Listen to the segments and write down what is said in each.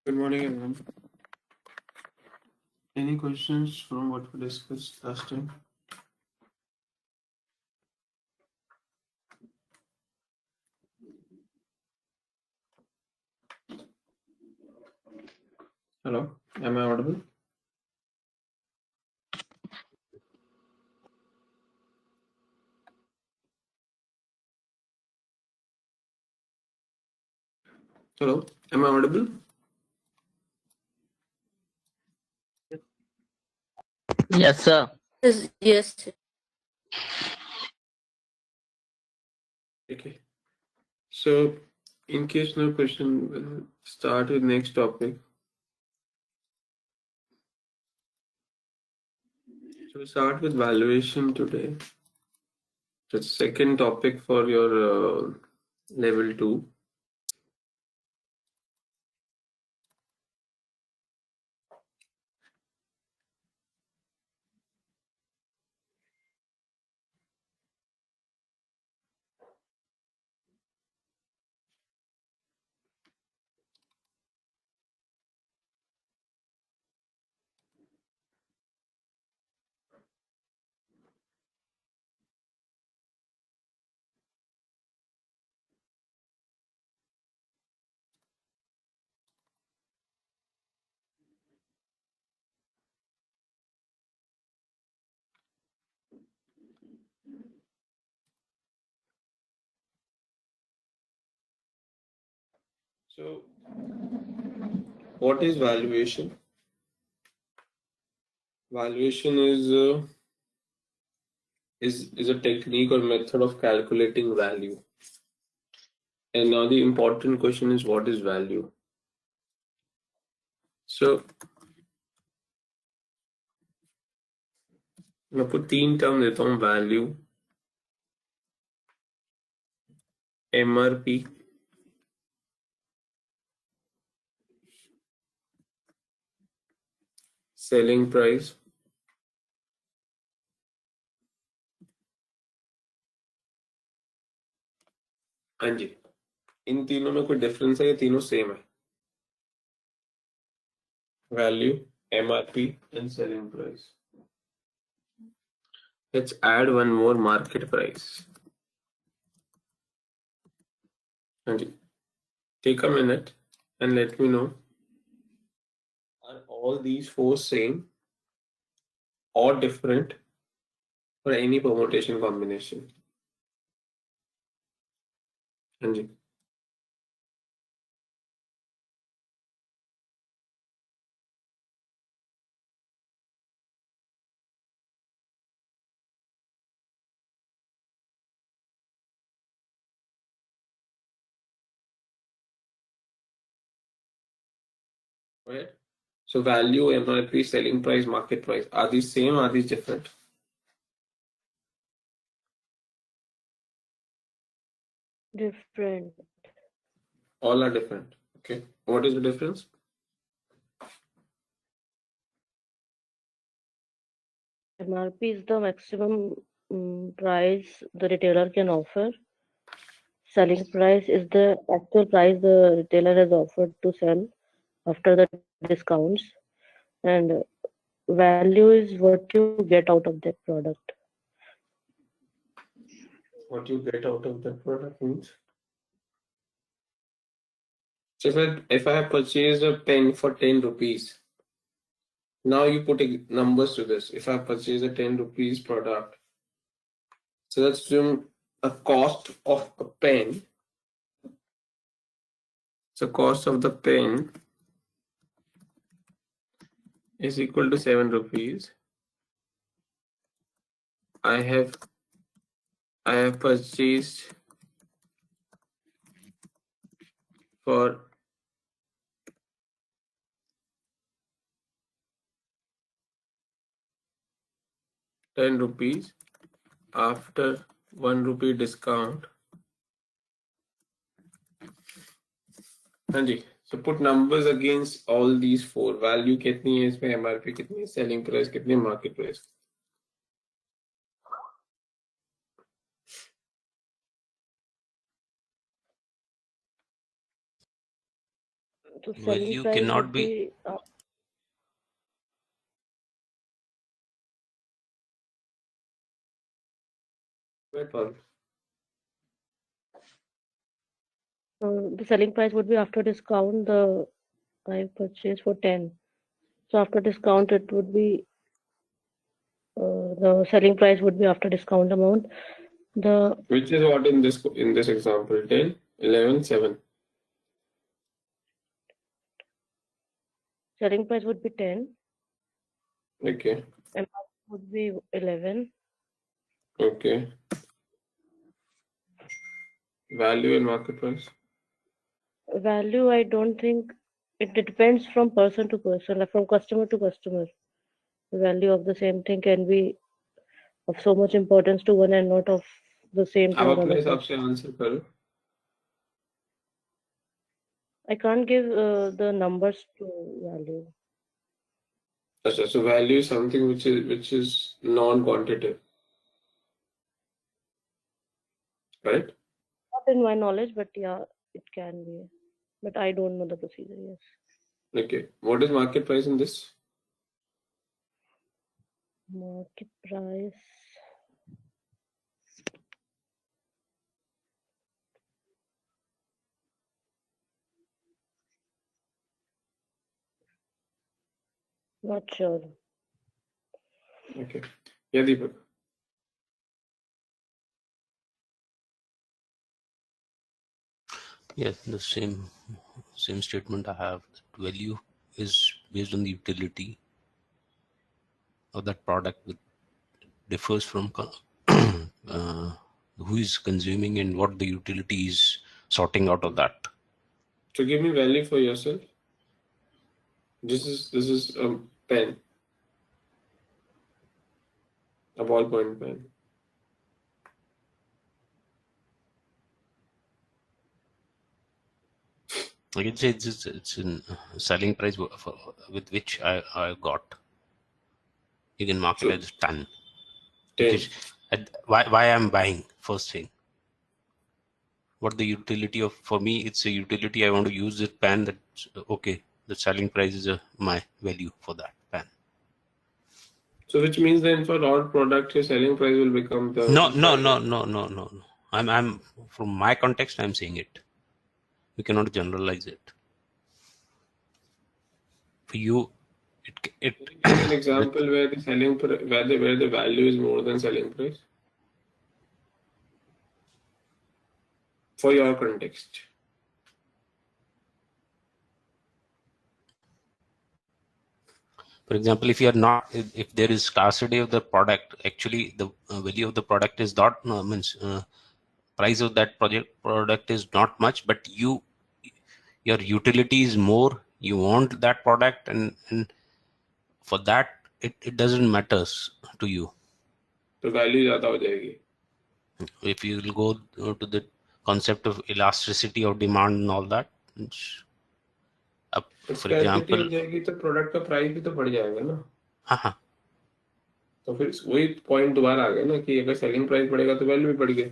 Good morning, everyone. Any questions from what we discussed last time? Hello, am I audible? Hello, am I audible? Yes, sir. Yes. Okay. So, in case no question, we'll start with next topic. So, we start with valuation today. The second topic for your level 2. So, what is valuation? Valuation is a technique or method of calculating value. And now the important question is, what is value? So, मैं आपको 3 term देता हूँ: value, MRP, selling price. हाँ जी, इन तीनों में कोई difference है या तीनों सेम है? Value, MRP and selling price. Let's add one more, market price. हाँ जी, take a minute and let me know, are all these four same or different for any permutation combination? हाँ जी, right? So value, MRP, selling price, market price, are these same, are these different? Different. All are different. Okay, what is the difference? MRP is the maximum price the retailer can offer. Selling price is the actual price the retailer has offered to sell after the discounts. And value is what you get out of that product. What you get out of that product means? So if I have purchased a pen for 10 rupees, now you put numbers to this. If I purchase a 10 rupees product, so let's assume a cost of a pen. So cost of the pen is equal to 7 rupees. I have purchased for 10 rupees after 1 rupee discount. हाँ जी, so put numbers against all these four. Value कितनी है इसमें, MRP कितनी है, selling price कितनी है, market price. So selling Value price cannot would be. be the selling price would be after discount. The I purchased for 10. So after discount, it would be the selling price would be after discount amount. The Which is what in this example, 10, 11, 7. selling price would be 10. Okay. MRP would be 11. Okay. Value and market price. Value, I don't think it depends from person to person, like from customer to customer. The value of the same thing can be of so much importance to one and not of the same to आप another अपने हिसाब person. से answer करो. I can't give the numbers to value. अच्छा, so value is something which is non-quantitative, right? Not in my knowledge, but yeah, it can be. But I don't know the procedure, yes. Okay. What is market price in this? Market price. Not sure. Okay. Yeah, Deepak. Yes, the same statement I have. Value is based on the utility of that product, which differs from who is consuming and what the utility is sorting out of that. So give me value for yourself. This is a pen, a ballpoint pen. I can say it's in selling price with which I got. You can mark it So as 10, 10. which is why I'm buying. First thing, what the utility of, for me it's a utility. I want to use this pen. That okay, the selling price is my value for that pen. So which means then for all products, your selling price will become the No. I'm from my context, I'm saying it. We cannot generalize it. For you, it Give me an example where the where the value is more than selling price for your context. for example, if you are not, if there is scarcity of the product, actually the value of the product is not means price of that product is not much, but your utility is more. You want that product, and for that it doesn't matters to you. तो value ज़्यादा हो जाएगी. If you will go to the concept of elasticity of demand and all that, for Scarcity हो example, जाएगी तो product का price भी तो बढ़ जाएगा ना. हाँ, तो फिर वही point दोबारा आ गया ना कि अगर selling price बढ़ेगा तो value भी बढ़ गई.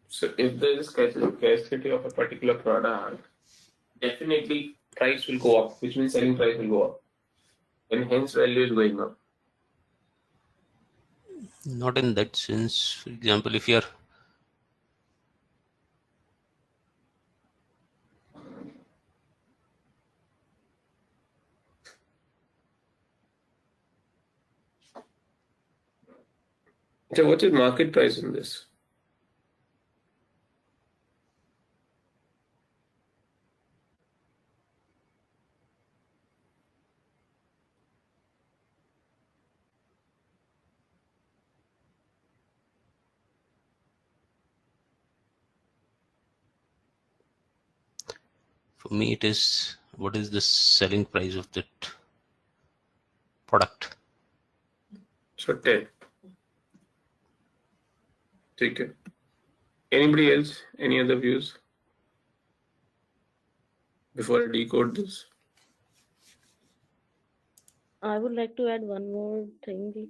So if there is scarcity of a particular product, definitely price will go up, which means selling price will go up, and hence value is going up. not in that sense. For example, if you're So what is market price in this? for me, it is what is the selling price of that product. So 10. ठीक है. Anybody else? Any other views? Before I decode this. I would like to add one more thing.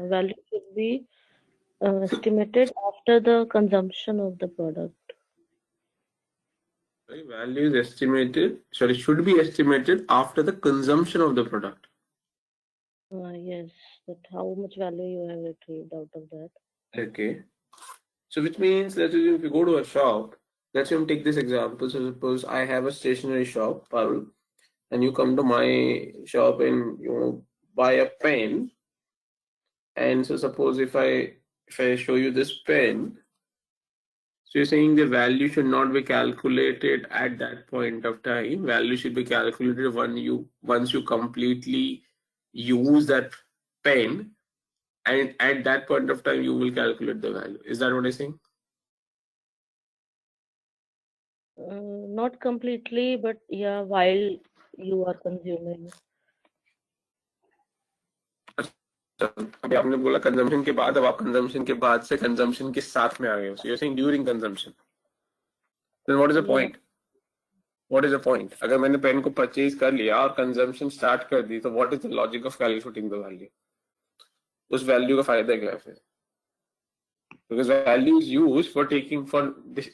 value should be estimated after the consumption of the product. Sorry, value is estimated, sorry, should be estimated after the consumption of the product. Yes, that how much value you have retrieved out of that. Okay. So which means, let's assume if you go to a shop, let's assume take this example. So suppose I have a stationery shop, Parul, and you come to my shop and you buy a pen. And so suppose if I show you this pen, so you're saying the value should not be calculated at that point of time. Value should be calculated once you completely use that pen, and at that point of time you will calculate the value. Is that what I'm saying? Not completely, but yeah, while you are consuming. अभी आपने बोला consumption के बाद, अब आप consumption के बाद से कंजम्पशन के साथ में आ गए हो. So you're saying during consumption. Then what is the Yeah. point? What is the point? अगर मैंने पेन को परचेज कर लिया और कंजम्पशन स्टार्ट कर दी, तो what is the logic of calculating the value? उस वैल्यू का फायदा क्या है फिर? Because value is used for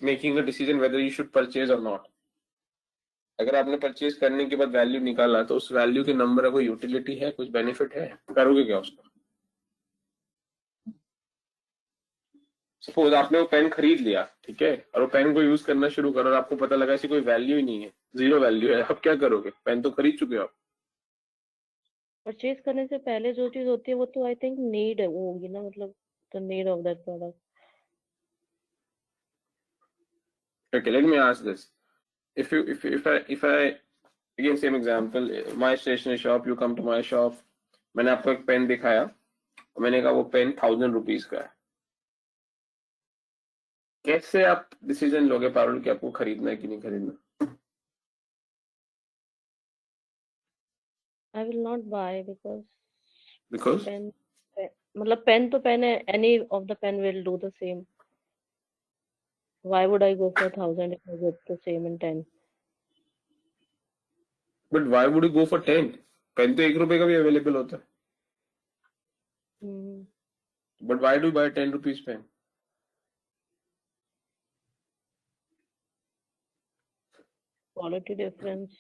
making a decision whether you should purchase or not. अगर आपने परचेज करने के बाद वैल्यू निकाला, तो उस वैल्यू के नंबर का कोई यूटिलिटी है, कुछ बेनिफिट है, करोगे क्या उसका? सपोज आपने वो पेन खरीद लिया, ठीक है, और वो पेन को यूज करना शुरू करो और आपको पता लगा इसकी कोई वैल्यू ही नहीं है, जीरो वैल्यू है, अब क्या करोगे? पेन तो खरीद चुके हो आप. परचेज करने से पहले जो चीज होती है वो तो आई थिंक नीड है, वो होगी ना, मतलब the need of that product. Okay, let me ask this. If I again same example, my stationery shop, you come to my shop, मैंने आपको एक पेन दिखाया, मैंने कहा वो पेन 1000 रुपीज का है. कैसे आप डिसीजन लोगे पारुल कि आपको खरीदना है कि नहीं खरीदना? I will not buy because Because मतलब पेन तो पेन है, any of the pen will do the same. Why would I go for 1000 if I get the same in 10? but why would you go for 10? Pen तो 1 रुपए का भी available होता है. But why do you buy 10 rupees pen? Quality difference.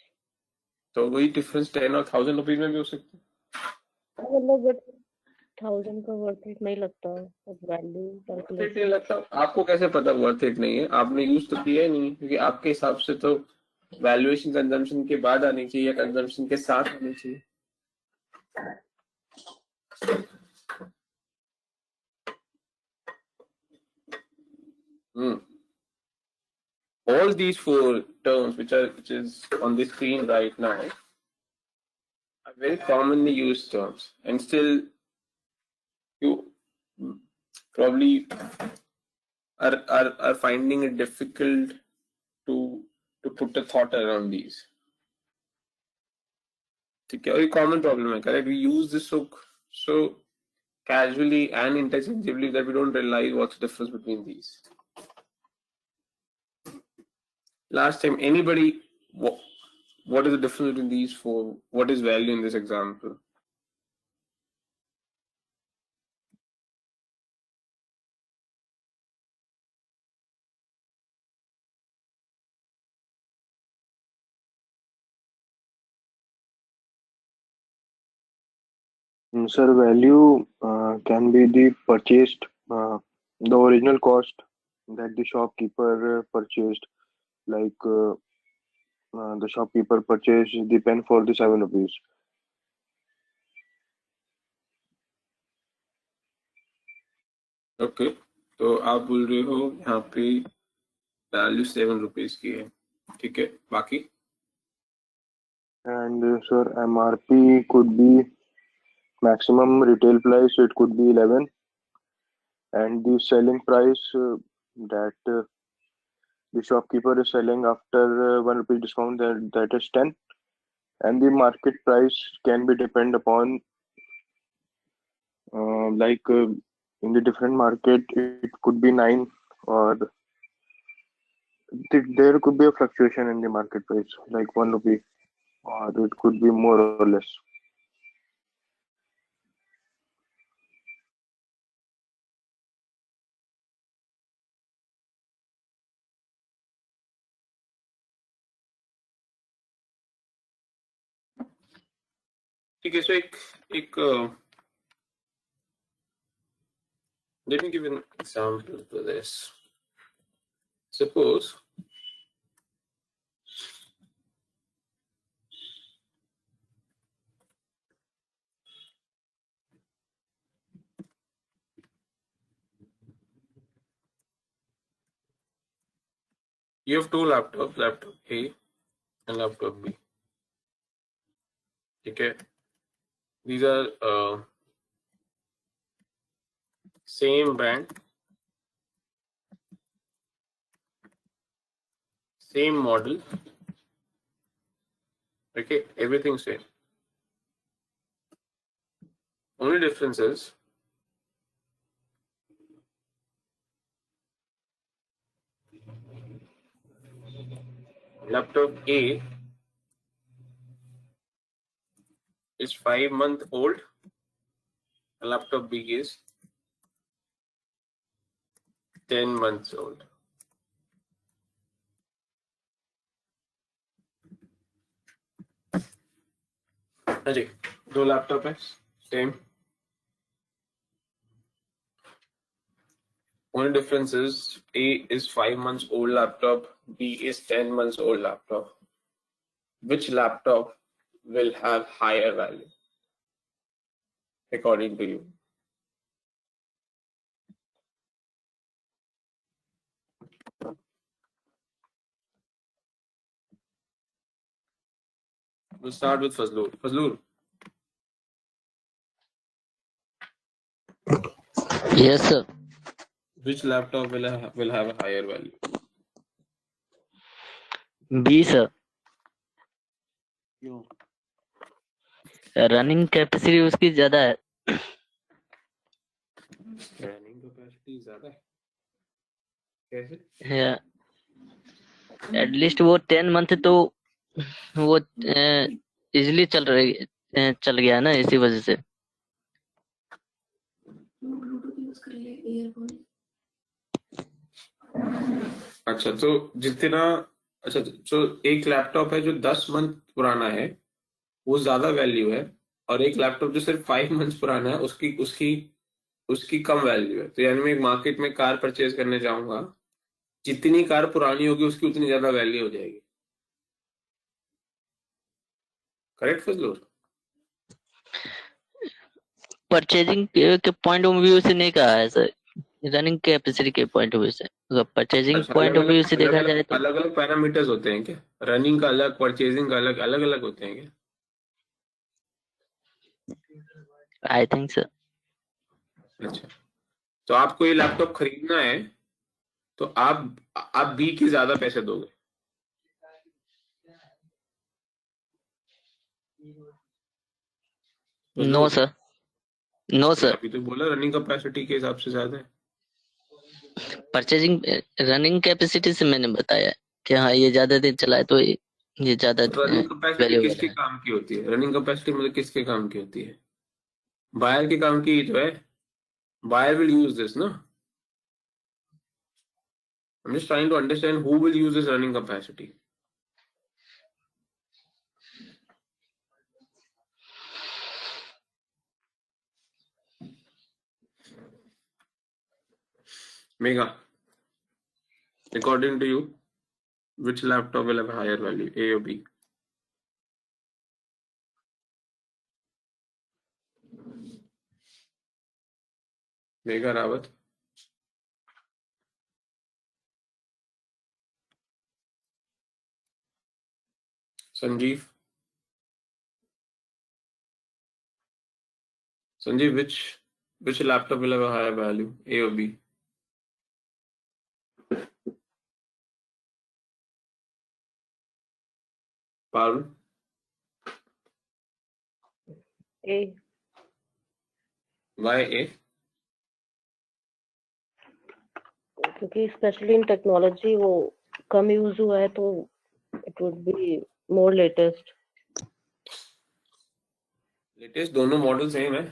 तो वही difference 10 और 1000 rupees में भी हो सकता है. मतलब बट 1000 का वर्थ इट नहीं लगता, अब वैल्यू कैलकुलेट नहीं लगता. आपको कैसे पता वर्थ इट नहीं है? आपने यूज तो किया ही नहीं, क्योंकि आपके हिसाब से तो वैल्यूएशन कंजम्पशन के बाद आनी चाहिए या कंजम्पशन के साथ आनी चाहिए. All these four terms which is on the screen right now are very commonly used terms, and still you probably are finding it difficult to put a thought around these. ठीक है, और ये common problem है, correct? We use this so casually and interchangeably that we don't realize what's the difference between these. Last time, anybody, what is the difference between these four? What is value in this example? Sir, value can be the the original cost that the shopkeeper purchased. Like the shopkeeper purchased the pen for the 7 rupees. Okay, तो आप बोल रहे हो यहाँ पे value 7 rupees की है, ठीक है, बाकी? And sir, MRP could be maximum retail price, it could be 11, and the selling price that the shopkeeper is selling after 1 rupee discount, that is 10, and the market price can be depend upon in the different market it could be 9, or there could be a fluctuation in the market price like 1 rupee, or it could be more or less. ठीक है, so एक let me give an example to this. Suppose you have two laptops, laptop A and laptop B. Okay, these are same brand, same model. Okay, everything same. Only difference is laptop A is 5 month old, and laptop B is 10 months old. Ajay, दो laptop है same. Only difference is A is 5 months old laptop, B is 10 months old laptop. Which laptop will have higher value according to you? We'll start with Fazlur. Fazlur, Yes, sir. which laptop will have a higher value? B, sir. क्यों? Running capacity उसकी ज्यादा है. Running capacity ज्यादा है कैसे? At least वो 10 month तो वो इजिली चल गया ना, इसी वजह से. अच्छा, तो जितना अच्छा, तो एक लैपटॉप है जो 10 मंथ पुराना है वो ज्यादा वैल्यू है, और एक लैपटॉप जो सिर्फ 5 मंथ पुराना है उसकी उसकी उसकी कम वैल्यू है. तो यानी मैं मार्केट में कार परचेज करने जाऊंगा, जितनी कार पुरानी होगी उसकी उतनी ज्यादा वैल्यू हो जाएगी. करेक्ट फजलूर? परचेजिंग के पॉइंट ऑफ व्यू से नहीं कहा है सर, रनिंग कैपेसिटी के पॉइंट ऑफ व्यू से. अगर परचेजिंग अच्छा, पॉइंट ऑफ व्यू से देखा जाए तो अलग अलग पैरामीटर्स होते हैं क्या? रनिंग का अलग, परचेजिंग का अलग, अलग अलग होते हैं क्या? I think sir. अच्छा, तो आपको ये लैपटॉप खरीदना है तो आप बी के ज्यादा पैसे दोगे? No sir, no sir. अभी तो बोला रनिंग कैपेसिटी के हिसाब से ज्यादा है. परचेजिंग रनिंग कैपेसिटी से मैंने बताया कि हाँ ये ज्यादा दिन चला है तो ये ज्यादा तो रनिंग कैपेसिटी वैल्यू किसके है. काम की होती है? रनिंग कैपेसिटी मतलब किसके काम की होती है? बायर के काम की ही तो है. बायर विल यूज दिस ना. I'm just trying to understand who will use this running capacity. Mega, according to you, which laptop will have a higher value, A or B? Mega Rawat. Sanjeev. Sanjeev, which laptop will have a higher value, A or B? Parul. A. Why A? क्योंकि specially in technology वो कम use हुआ है तो it would be more latest. Latest दोनों model same है.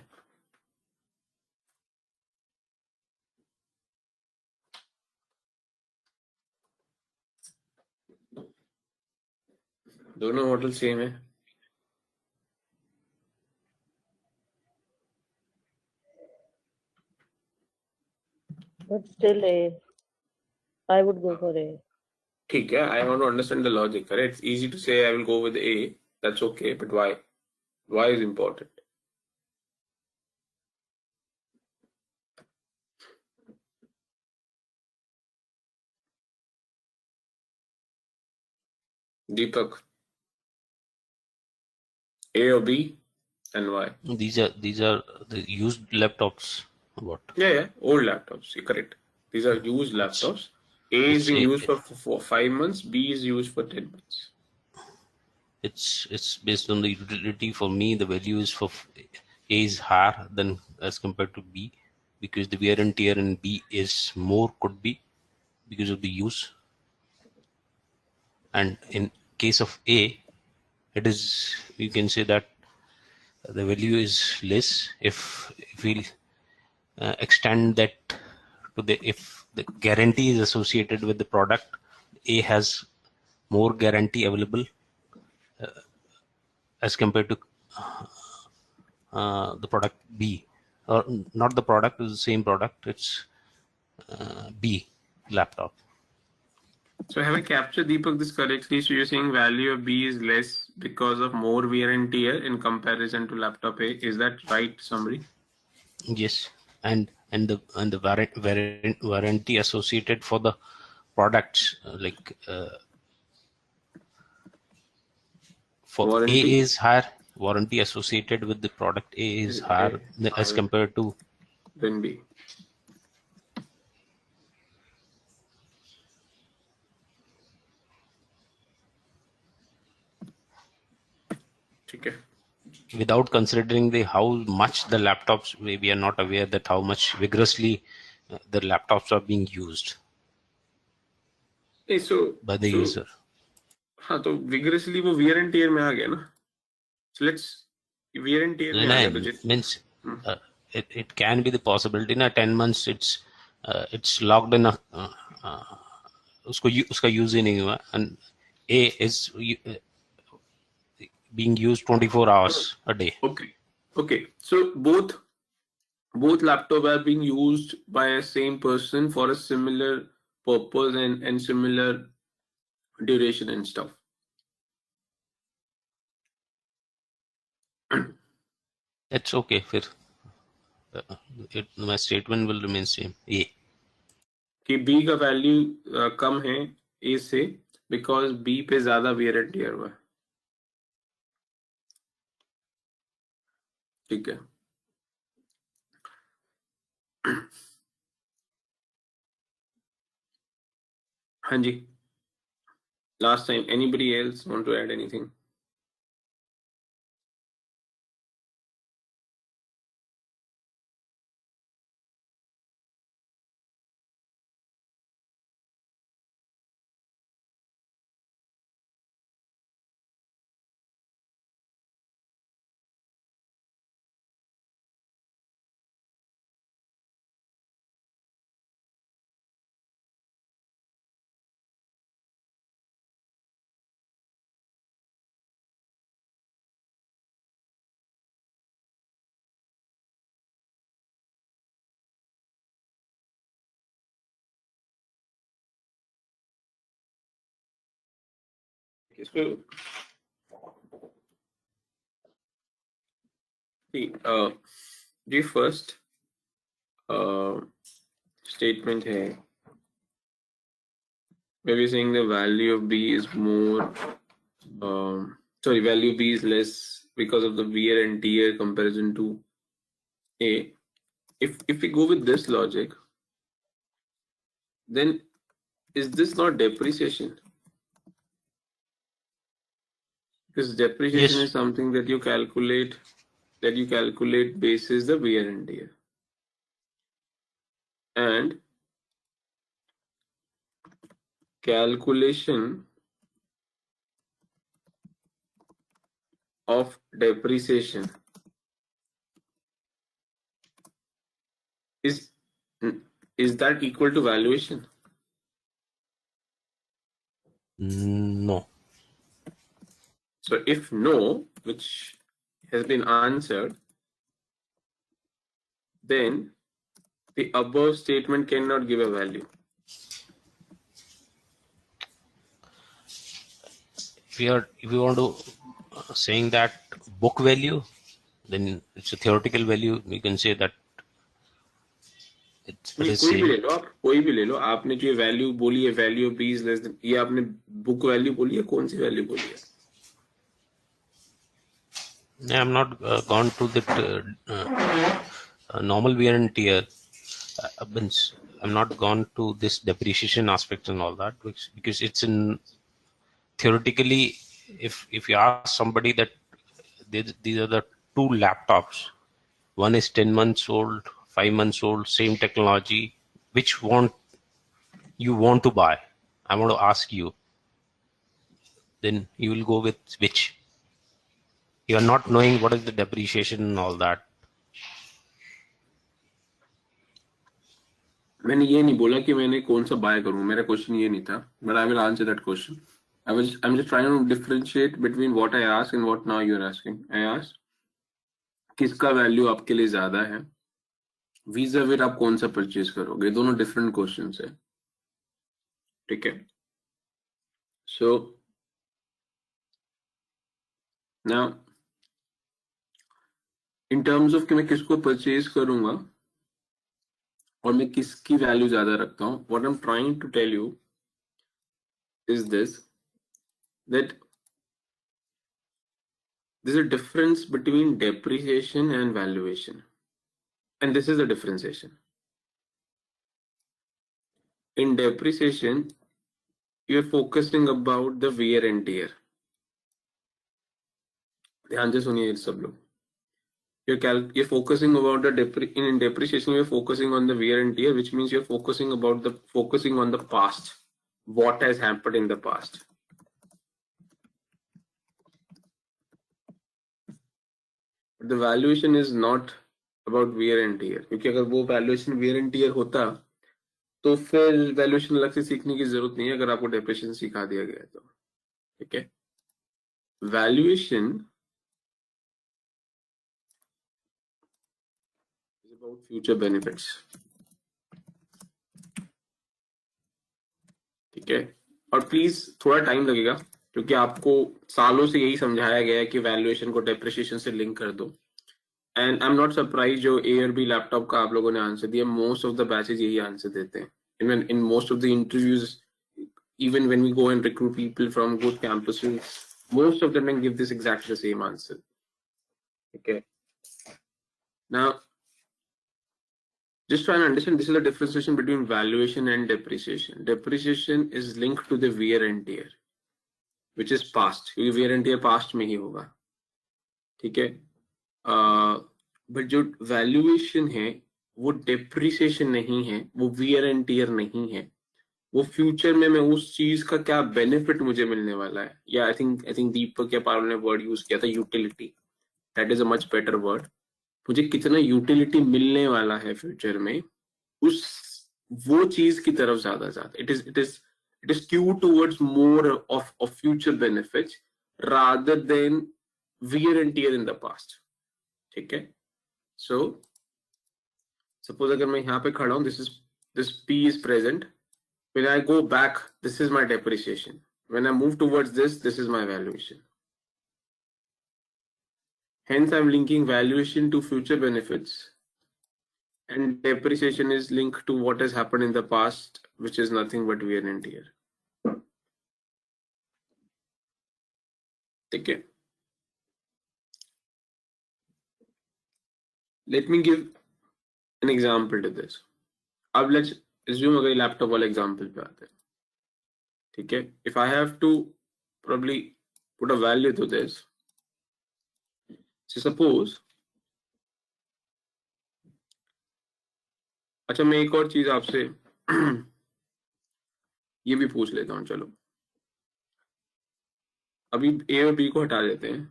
दोनों model same है. But still A. I would go for A. ठीक है, I want to understand the logic. Correct? It's easy to say I will go with A. That's okay, but why? Why is important? Deepak, A or B, and why? These are the used laptops. What? Yeah, old laptops. You're correct. These are used laptops. A is being used for 5 months. B is used for 10 months. It's based on the utility. For me, the value is for A is higher than as compared to B, because the wear and tear in B is more, could be because of the use. And in case of A, it is, you can say that the value is less if we extend that to the, if the guarantee is associated with the product, A has more guarantee available as compared to the product B, or not the product, is the same product, it's B laptop. So have I captured, Deepak, this correctly? So you're saying value of B is less because of more wear and tear in comparison to laptop A. Is that right summary? Yes, and the warranty associated for the products, like for Warranty A is higher, warranty associated with the product A is higher as compared to then B. Okay. without considering the how much the laptops, we are not aware that how much vigorously the laptops are being used Hey, so by the user. हाँ तो vigorously वो wear and tear में आ गया ना. So let's wear and tear में आ गया तो जित Means it can be the possibility na 10 months it's locked in a उसका use ही नहीं हुआ, and A is being used 24 hours a day. Okay. So both laptop are being used by a same person for a similar purpose and similar duration and stuff. It's okay, फिर my statement will remain same. A. कि B का value कम है A से because B पे ज्यादा wear and tear हुआ है. ठीक है. हाँ जी. Last time, anybody else want to add anything? Okay, so the first statement here where we're saying the value of B is more, value B is less because of the wear and tear comparison to A. If we go with this logic, then is this not depreciation? Because depreciation Yes. is something that you calculate basis the wear and tear. And calculation of depreciation is that equal to valuation? No. So if no, which has been answered, then The above statement cannot give a value. If you want to saying that book value, then it's a theoretical value. You can say that it is कोई भी ले same. लो आप, कोई भी ले लो. आपने जो value बोली है, value of b is less than, ये आपने बुक वैल्यू बोली है, कौन सी वैल्यू बोली है? I'm not gone to the normal wear and tear. Means I'm not gone to this depreciation aspect and all that, because it's in theoretically. If you ask somebody that these are the two laptops, one is 10 months old, 5 months old, same technology, which one you want to buy? I want to ask you. Then you will go with which? You are not knowing what is the depreciation and all that. मैंने ये नहीं बोला कि मैंने कौन सा bye करूं, मेरा क्वेश्चन ये नहीं था, but I will answer that question. I'm just trying to differentiate between what I asked and what now you're asking. I asked किसका वैल्यू आपके लिए ज्यादा है, वीजा विद आप कौन सा परचेज करोगे, दोनों डिफरेंट क्वेश्चंस है. ठीक है. So now in terms of कि मैं किसको परचेज करूंगा और मैं किसकी वैल्यू ज्यादा रखता हूं, what I am trying to tell you is this, that there's a difference between depreciation and valuation, and this is the differentiation. In depreciation, you're focusing about the wear and tear. ध्यान से सुनिए सब लोग. You're focusing about the in depreciation, you're focusing on the wear and tear, which means you're focusing on the past, what has happened in the past. The valuation is not about wear and tear, क्योंकि अगर वो valuation wear and tear होता तो फिर valuation अलग से सीखने की जरूरत नहीं है, अगर आपको डेप्रिसिएशन सिखा दिया गया है तो. ठीक है. Valuation is about future benefits. ठीक है. और प्लीज थोड़ा टाइम लगेगा, क्योंकि आपको सालों से यही समझाया गया है कि वैल्यूएशन को डेप्रिसिएशन से लिंक कर दो. And I am not surprise जो ए और बी लैपटॉप का आप लोगों ने आंसर दिया, मोस्ट ऑफ द बैचेज यही आंसर देते हैं. Even in most of the interviews, even when we go and recruit people from good campuses, most of them can give this exactly the same answer. Okay. Now, just try and understand, this is the differentiation between valuation and depreciation. Depreciation is linked to the wear and tear, which is past. क्योंकि wear and tear past में ही होगा. ठीक है. But जो valuation है वो depreciation नहीं है, वो wear and tear नहीं है, वो फ्यूचर में मैं उस चीज का क्या बेनिफिट मुझे मिलने वाला है. या आई थिंक दीपक या पारुल ने वर्ड यूज किया था utility. That is a much better word. मुझे कितना यूटिलिटी मिलने वाला है फ्यूचर में, उस वो चीज की तरफ ज्यादा it is skew towards more of future benefits rather than wear and tear in the past. ठीक है. सो सपोज अगर मैं यहाँ पे खड़ा हूं, this P is present. When I go back, this is my depreciation. When I move towards this is my valuation. Hence, I'm linking valuation to future benefits, and depreciation is linked to what has happened in the past, which is nothing but wear and tear. Okay. Let me give an example to this. अब let's assume अगर laptop वाला example पे आते हैं. ठीक है. If I have to probably put a value to this, so suppose, अच्छा मैं एक और चीज आपसे ये भी पूछ लेता हूँ. चलो अभी ए और बी को हटा देते हैं.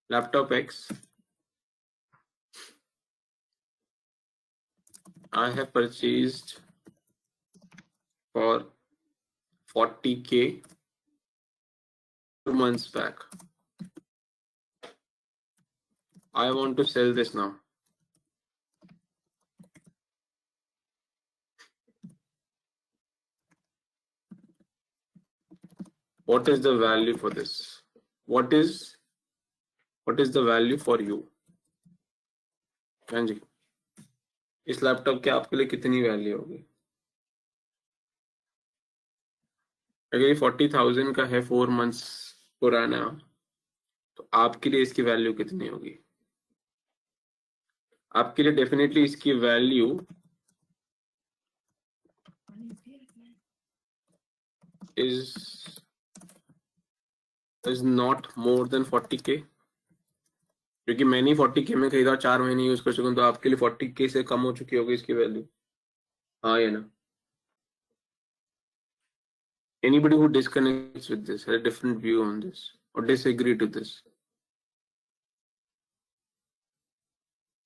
Laptop X, I have purchased for 40K 2 months back. I want to sell this now. What is the value for this? What is the value for you? हाँ जी, इस लैपटॉप की आपके लिए कितनी वैल्यू होगी? अगर ये 40,000 का है, 4 months पुराना, तो आपके लिए इसकी वैल्यू कितनी होगी? आपके लिए डेफिनेटली इसकी value is not more than 40K, क्योंकि मैंने 40K में खरीदा, 4 महीने यूज कर चुका हूं, तो आपके लिए 40K से कम हो चुकी होगी इसकी वैल्यू। हाँ या ना? Anybody who disconnects with this, has a different view on this or disagree to this?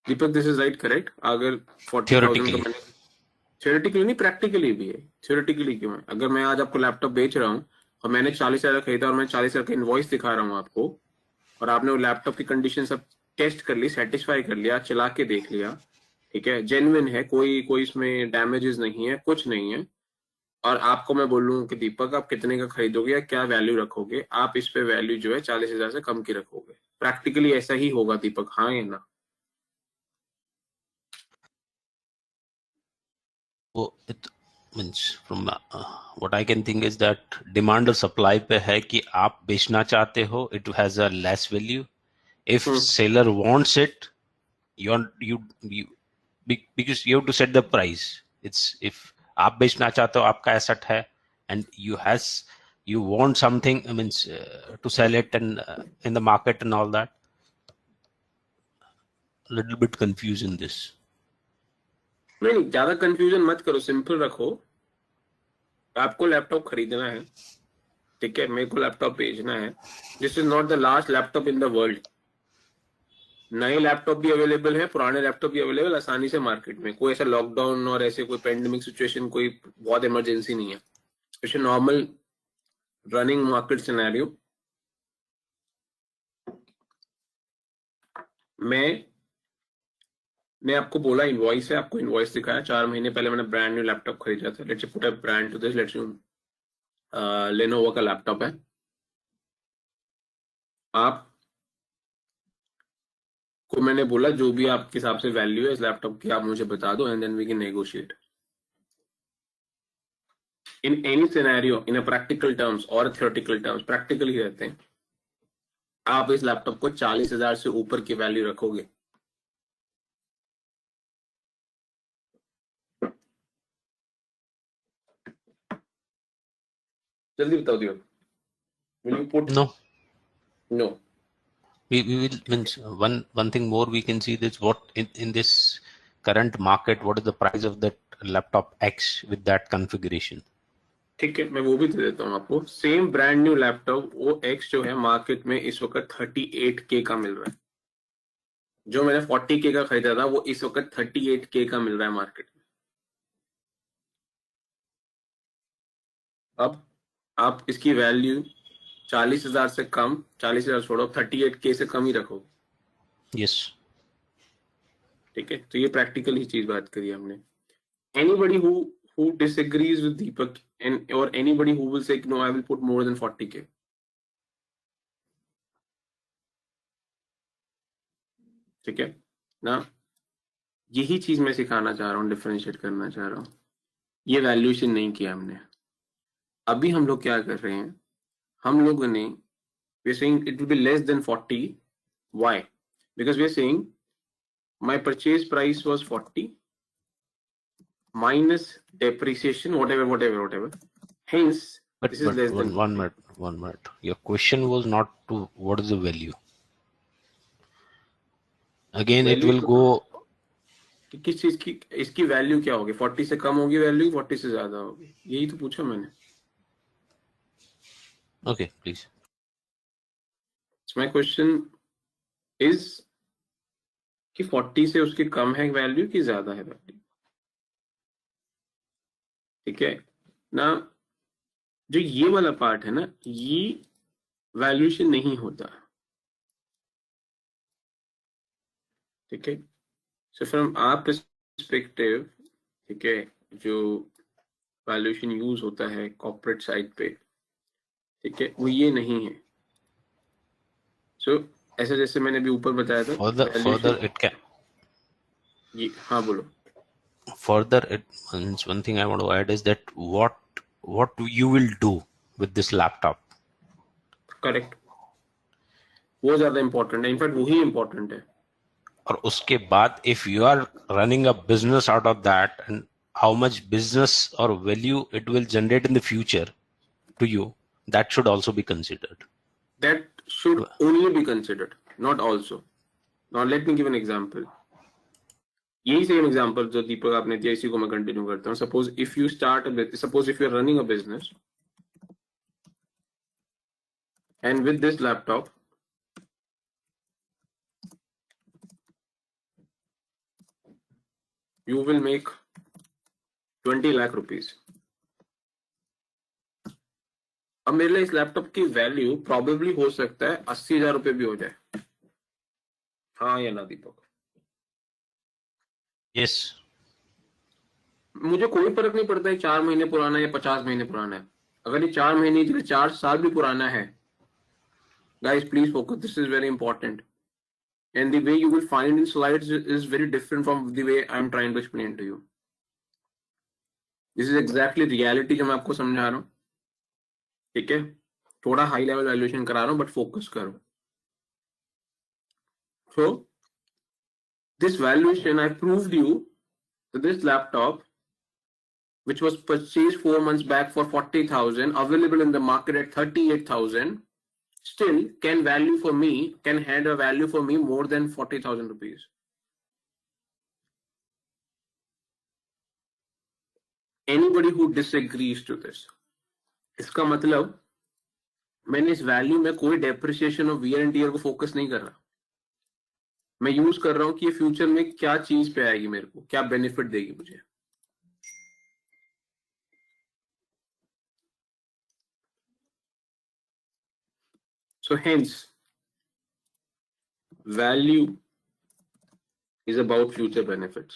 Deepak, this is right, correct? अगर 40,000 का मैंने theoretically नहीं, practically भी है। theoretically क्यों है? अगर मैं आज आपको लैपटॉप बेच रहा हूँ और मैंने 40,000 खरीदा और मैं 40,000 का इनवॉइस दिखा रहा हूँ आपको, और आपने वो लैपटॉप की कंडीशन सब टेस्ट कर ली, सेटिस्फाई कर लिया, चला के देख लिया, ठीक है, जेन्युइन है, कोई इसमें डैमेजेस नहीं है, कुछ नहीं है, और आपको मैं बोलूँ कि दीपक आप कितने का खरीदोगे या क्या वैल्यू रखोगे, आप इस पे वैल्यू जो है 40,000 से कम की रखोगे। प्रैक्टिकली ऐसा ही होगा दीपक, हाँ या ना? वो it means from what I can think is that demand और supply पे है कि आप बेचना चाहते हो, it has a less value. If seller wants it, you because you have to set the price. It's if आप बेचना चाहते हो, आपका asset है, and you want something, I means to sell it and in the market and all that. Little bit confused in this. नहीं, ज्यादा confusion मत करो, सिंपल रखो। आपको लैपटॉप खरीदना है, ठीक है, मेरे को लैपटॉप बेचना है। This is not the last laptop in the world. नए लैपटॉप भी अवेलेबल है, पुराने लैपटॉप भी अवेलेबल आसानी से मार्केट में। कोई ऐसा लॉकडाउन और ऐसे कोई पेंडेमिक सिचुएशन, कोई बहुत इमरजेंसी नहीं है। It's normal running market scenario. मैं आपको बोला इनवॉइस है, आपको इनवॉइस दिखाया। 4 महीने पहले मैंने ब्रांड न्यू लैपटॉप खरीदा था। Let's put a brand to this, let's Lenovo का लैपटॉप है। आप को मैंने बोला जो भी आपके हिसाब से वैल्यू है इस लैपटॉप की, आप मुझे बता दो, and then we can negotiate in any scenario, in a practical terms और थियोरेटिकल टर्म्स। प्रैक्टिकल ही रहते हैं। आप इस लैपटॉप को 40,000 से ऊपर की वैल्यू रखोगे? जल्दी बताओ दियो। Will you put? No. We will means one thing more we can see this, what in this current market, what is the price of that laptop X with that configuration? ठीक है, मैं वो भी दे देता हूँ आपको। सेम ब्रांड न्यू लैपटॉप वो X जो है मार्केट में इस वक्त 38K का मिल रहा है। जो मैंने 40K का खरीदा था वो इस वक्त 38K का मिल रहा है मार्केट में। अब आप इसकी वैल्यू 40,000 से कम, 40,000 छोड़ो, 38K से कम ही रखो। यस, ठीक है, तो ये प्रैक्टिकल ही चीज बात करी हमने। Anybody who disagrees with Deepak or anybody who will say no, I will put more than 40K? ठीक है ना? यही चीज मैं सिखाना चाह रहा हूँ, डिफरेंशिएट करना चाह रहा हूँ। ये वैल्यूएशन नहीं किया हमने। अभी हम लोग क्या कर रहे हैं, हम लोगों ने we're saying it will be less than 40. Why? Because we're saying my purchase price was 40 minus depreciation, whatever. Hence, but this is less than one minute. Your question was not to what is the value. Again, it will go. किस चीज की इसकी value क्या होगी? 40 से कम होगी value, 40 से ज्यादा होगी? यही तो पूछा मैंने। Okay, please. So my question is कि 40 से उसकी कम है वैल्यू कि ज्यादा है वैल्यू? ठीक है ना? जो ये वाला पार्ट है ना, ये वैल्यूएशन नहीं होता। ठीक है. So from our perspective, ठीक है, जो वैल्यूएशन यूज होता है कॉर्पोरेट साइड पे, ठीक है, वो ये नहीं है. सो ऐसे जैसे मैंने अभी ऊपर बताया था Further valuation- it can ये हाँ बोलो. further it means one thing I want to add is that what you will do with this laptop. Correct, वो ज्यादा इंपॉर्टेंट है, इनफैक्ट वही इंपॉर्टेंट है. और उसके बाद if you are running a business out of that, and how much business or value it will generate in the future to you, that should also be considered. That should only be considered, not also. Now let me give an example. यही same example जो दीपक आपने दिया, इसी को मैं continue करता हूँ. Suppose if you are running a business and with this laptop you will make 20 lakh rupees. अब मेरे लिए इस लैपटॉप की वैल्यू प्रॉबेबली हो सकता है 80,000 रुपए भी हो जाए. हाँ या ना दीपक? Yes. मुझे कोई फर्क नहीं पड़ता है 4 महीने पुराना या 50 महीने पुराना है. अगर ये 4 महीने के लिए 4 साल भी पुराना है, guys please focus, this is very important, and the way you will find in slides is very different from the way I'm trying to explain to you. This is exactly reality जो मैं आपको समझा रहा हूँ. ठीक है, थोड़ा high level valuation करा रहा हूँ, बट फोकस करो. So this valuation I proved you that this laptop, which was purchased 4 months back for 40,000, available in the market at 38,000, still can hand a value for me more than 40,000 rupees. Anybody who disagrees to this, इसका मतलब मैंने इस value में कोई depreciation और wear and tear को focus नहीं कर रहा. मैं यूज कर रहा हूं कि ये फ्यूचर में क्या चीज पे आएगी, मेरे को क्या बेनिफिट देगी मुझे. So hence, value is about future benefits.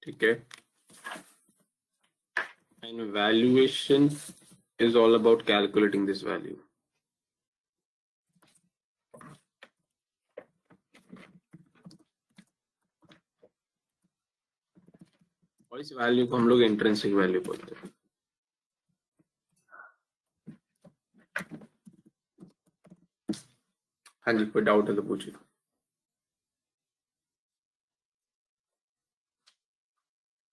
ठीक है, and valuation is all about calculating this value. और इस वैल्यू को हम लोग इंट्रिंसिक वैल्यू बोलते हैं. हाँ जी, कोई डाउट है तो पूछिए.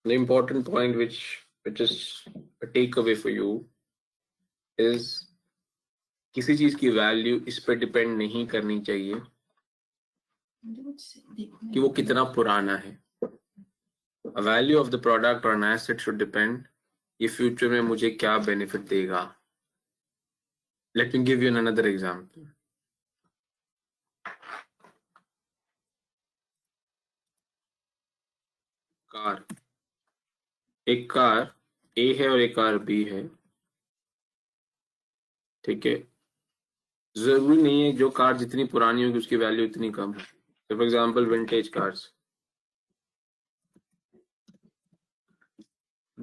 The important point which is a takeaway for you is किसी चीज की वैल्यू इस पे डिपेंड नहीं करनी चाहिए कि वो कितना पुराना है. A value of the product or an asset should depend ये फ्यूचर में मुझे क्या बेनिफिट देगा. Let me give you another example. Car, एक कार A है और एक कार B है. ठीक है, जरूरी नहीं है जो कार जितनी पुरानी होगी उसकी वैल्यू इतनी कम है. For example vintage cars,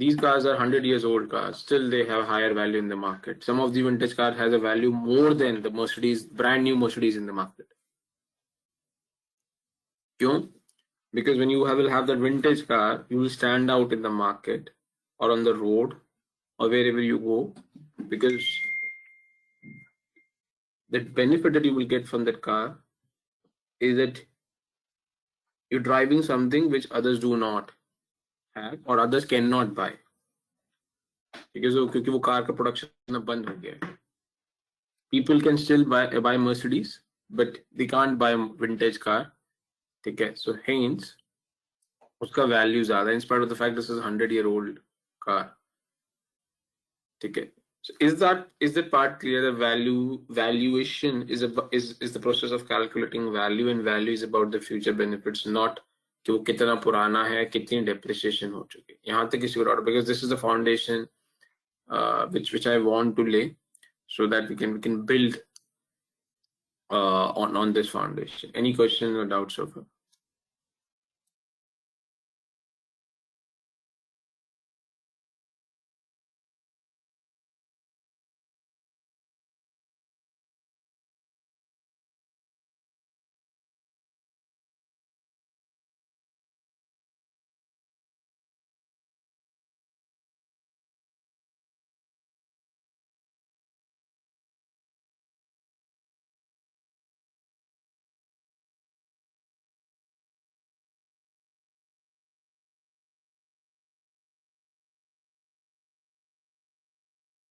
these cars are 100 years old cars, still they have higher value in the market. Some of the vintage car has a value more than the Mercedes, brand new Mercedes in the market. क्यों? Because when you will have that vintage car, you will stand out in the market or on the road or wherever you go, because the benefit that you will get from that car is that you're driving something which others do not have or others cannot buy, क्योंकि वो car का production अब बंद हो गया है. People can still buy Mercedes, but they can't buy vintage car. ठीक है, so hence उसका वैल्यू ज्यादा in spite of the fact this is 100-year-old car. ठीक है, so is that part clear? The valuation is the process of calculating value, and value is about the future benefits, not कि वो कितना पुराना है, कितनी depreciation हो चुकी है, यहाँ तक किसी को doubt, because this is the foundation which I want to lay so that we can build on this foundation. Any questions or doubts so far?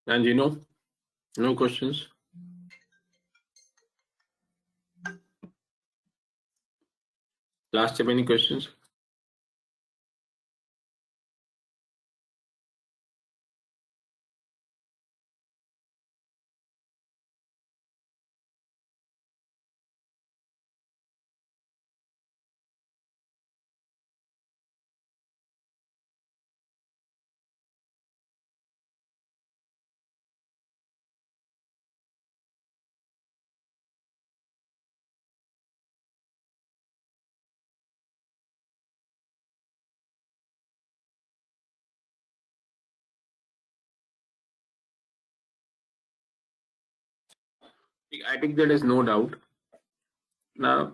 And no questions? Last time, any questions? I think there is no doubt. Now,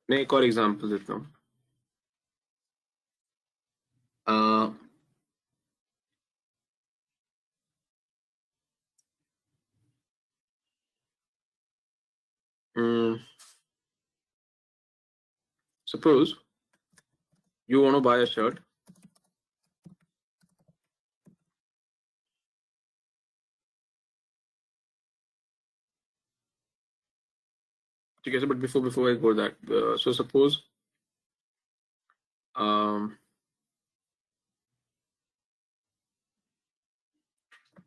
मैं एक और example देता हूँ. Suppose you want to buy a shirt. Okay, so but before I go that, so suppose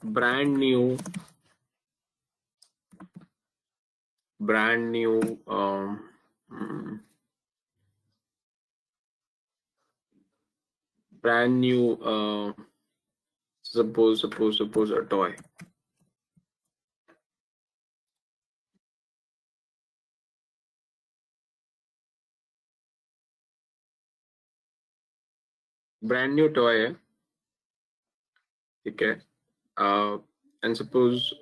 brand new suppose a toy. Brand new toy है, ठीक है, and suppose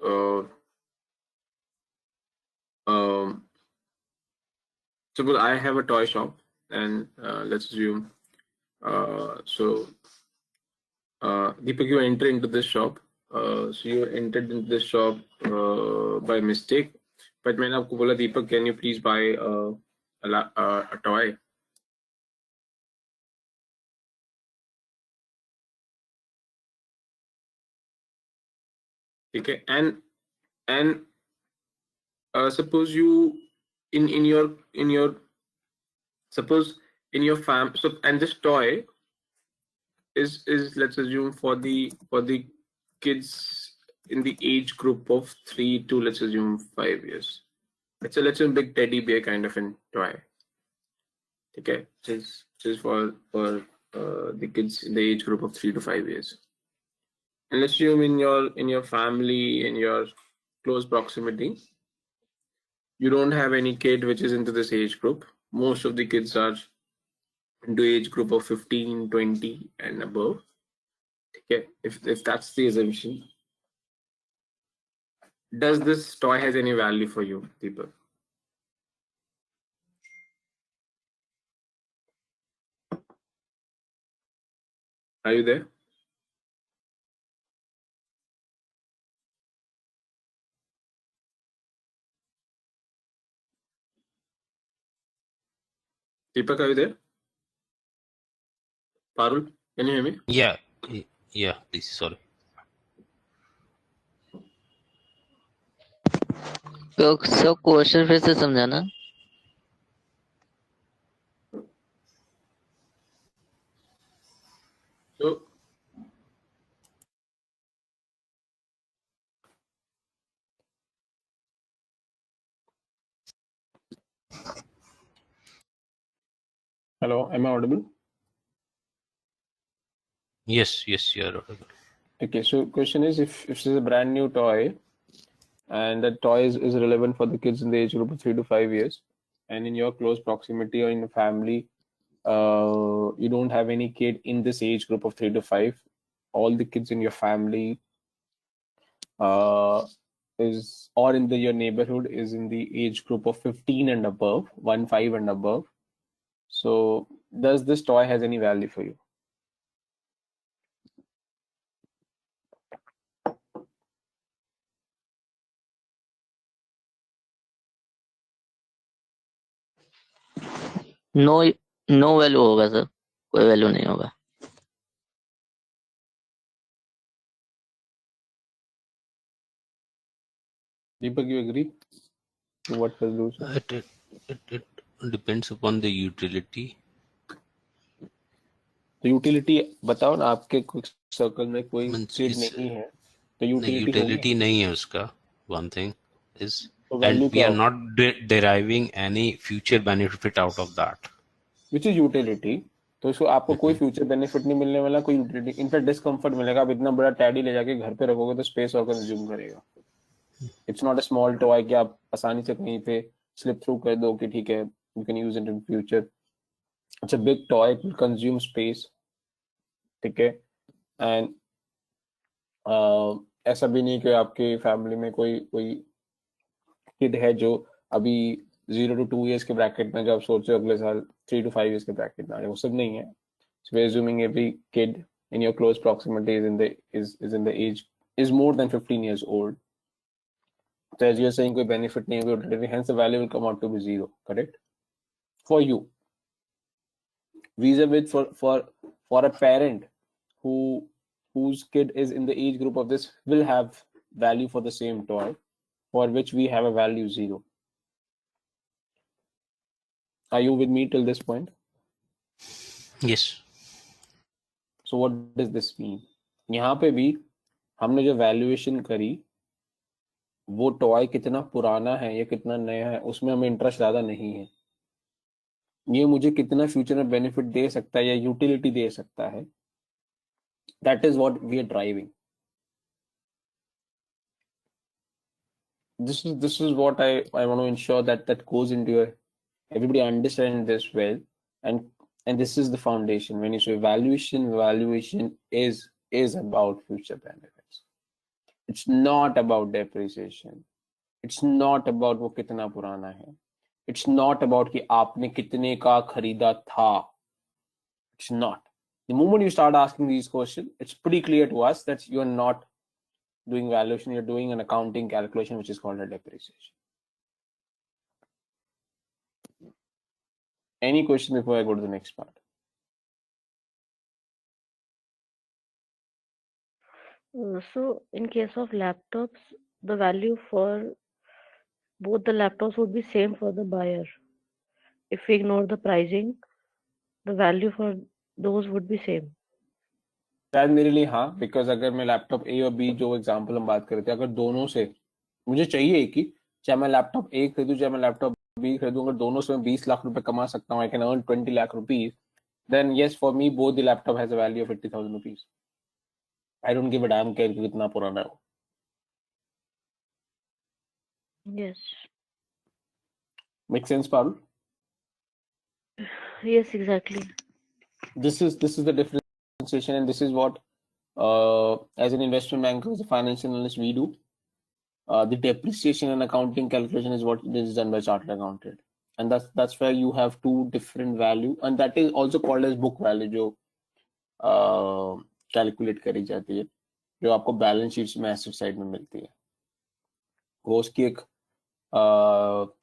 suppose I have a toy shop, and let's assume Deepak, you enter into this shop, so you entered into this shop by mistake, but मैंने आपको बोला, Deepak, can you please buy a toy? Okay, and suppose you in your suppose in your so, and this toy is let's assume for the kids in the age group of 3 to, let's assume, 5 years. It's a big teddy bear kind of a toy. Okay, which is for the kids in the age group of 3 to 5 years. And let's assume in your family, in your close proximity, you don't have any kid which is into this age group. Most of the kids are into age group of 15, 20 and above. Okay, if that's the assumption, does this toy has any value for you, Deepak? Are you there? Deepak, are you there? Parul, can you hear me? Yeah, please, sorry. तो सब question फिर से समझाना. So Hello, am I audible? Yes, you're audible. Okay, so question is if this is a brand new toy and that toy is relevant for the kids in the age group of 3 to 5 years, and in your close proximity or in your family, you don't have any kid in this age group of 3 to 5, all the kids in your family is or in your neighborhood is in the age group of 15 and above, 15 and above. So does this toy has any value for you? No no value होगा sir, कोई value नहीं होगा। Deepak, you agree to what Fazlur said? It depends upon the utility. तो utility बताओ ना, आपके circle में कोई Means किड it's नहीं है तो नहीं, यूटिलिटी होगी utility नहीं है उसका, one thing is, तो वैल्यू and we क्या are होगी? not deriving any future benefit out of that. Which is utility. तो इसको आपको कोई फ्यूचर बेनिफिट नहीं मिलने वाला, कोई यूटिलिटी, इनफैक्ट डिस्कम्फर्ट मिलेगा। आप इतना बड़ा टैडी ले जाके घर पे रखोगे तो स्पेस और कंज्यूम करेगा। It's not a small toy कि आप आसानी से कहीं पे स्लिप थ्रू कर दो कि ठीक है you can use it in future. It's a big toy, it will consume space, ठीक है। एंड ऐसा भी नहीं कि आपके फैमिली में कोई कोई किड है जो अभी 0 to 2 years के ब्रैकेट में, जो आप सोच रहे हो अगले साल 3 to 5 years के ब्रैकेट में आए, वो सब नहीं है। So we're assuming every kid in your close proximity is in the age is more than 15 years old. So as you're saying, कोई benefit नहीं होगा utility, hence the value will come out to be 0, correct? For you, vis-a-vis for a parent whose kid is in the age group of this will have value for the same toy, for which we have a value 0. Are you with me till this point? Yes. So what does this mean? यहाँ पे भी हमने जो valuation करी, वो toy कितना पुराना है या कितना नया है उसमें हमें इंटरेस्ट ज्यादा नहीं है। ये मुझे कितना फ्यूचर में बेनिफिट दे सकता है या यूटिलिटी दे सकता है, that is what we are driving. this is what I want to ensure that goes into your, everybody understand this well, and this is the foundation. When you say valuation is about future benefits. It's not about depreciation. It's not about वो कितना पुराना है. It's not about कि आपने कितने का खरीदा था. It's not. The moment you start asking these questions, it's pretty clear to us that you're not doing valuation, you're doing an accounting calculation, which is called a depreciation. Any question before I go to the next part? So in case of laptops, the value for both the laptops would be same for the buyer. If we ignore the pricing, the value for those would be same. शायद मेरे लिए हाँ, because अगर मैं laptop ए और B जो example हम बात कर रहे थे, अगर दोनों से मुझे चाहिए एक ही, चाहे मैं लैपटॉप ए खरीदूं चाहे मैं लैपटॉप बी खरीदूं, अगर दोनों से मैं 20 लाख रुपए कमा सकता हूँ, I can earn 20 lakh rupees, then yes, for me both the laptop has a value of 80,000 rupees. I don't give a damn कि कितना पुराना है। Yes. Make sense, Parul? Yes, exactly. This is the differentiation, and this is what as an investment banker, as a financial analyst, we do. The depreciation and accounting calculation is what is done by chartered accountant, and that's where you have two different value, and that is also called as book value, जो calculate करी जाती है, जो आपको balance sheet में asset side में मिलती है। वो उसकी एक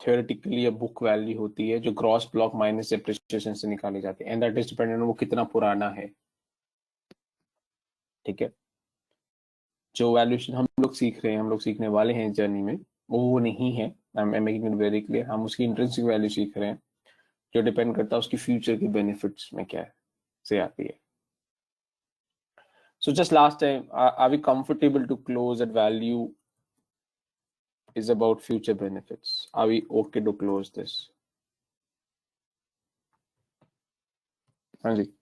theoretically बुक वैल्यू होती है जो ग्रॉस ब्लॉक माइनस डेप्रिसिएशन से निकाली जाती है, and that is dependent on वो कितना पुराना है। ठीक है, जो वैल्यूएशन हम लोग सीख रहे हैं, हम लोग सीखने वाले हैं जर्नी में, वो नहीं है, I am making it very clear. हम उसकी इंट्रिंसिक वैल्यू सीख रहे हैं जो डिपेंड करता है उसकी फ्यूचर के बेनिफिट्स में क्या से आती है। So just last time, are we comfortable to close that value is about future benefits? Are we okay to close this? हाँ जी।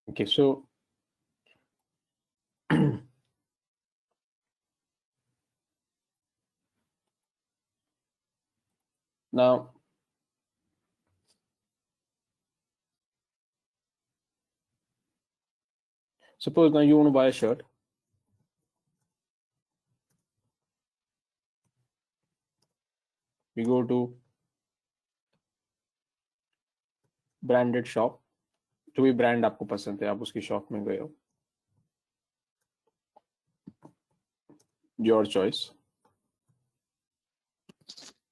Okay, so now suppose now you want to buy a shirt. You go to branded shop, जो भी brand आपको पसंद है आप उसकी shop में गए हो, योर चॉइस,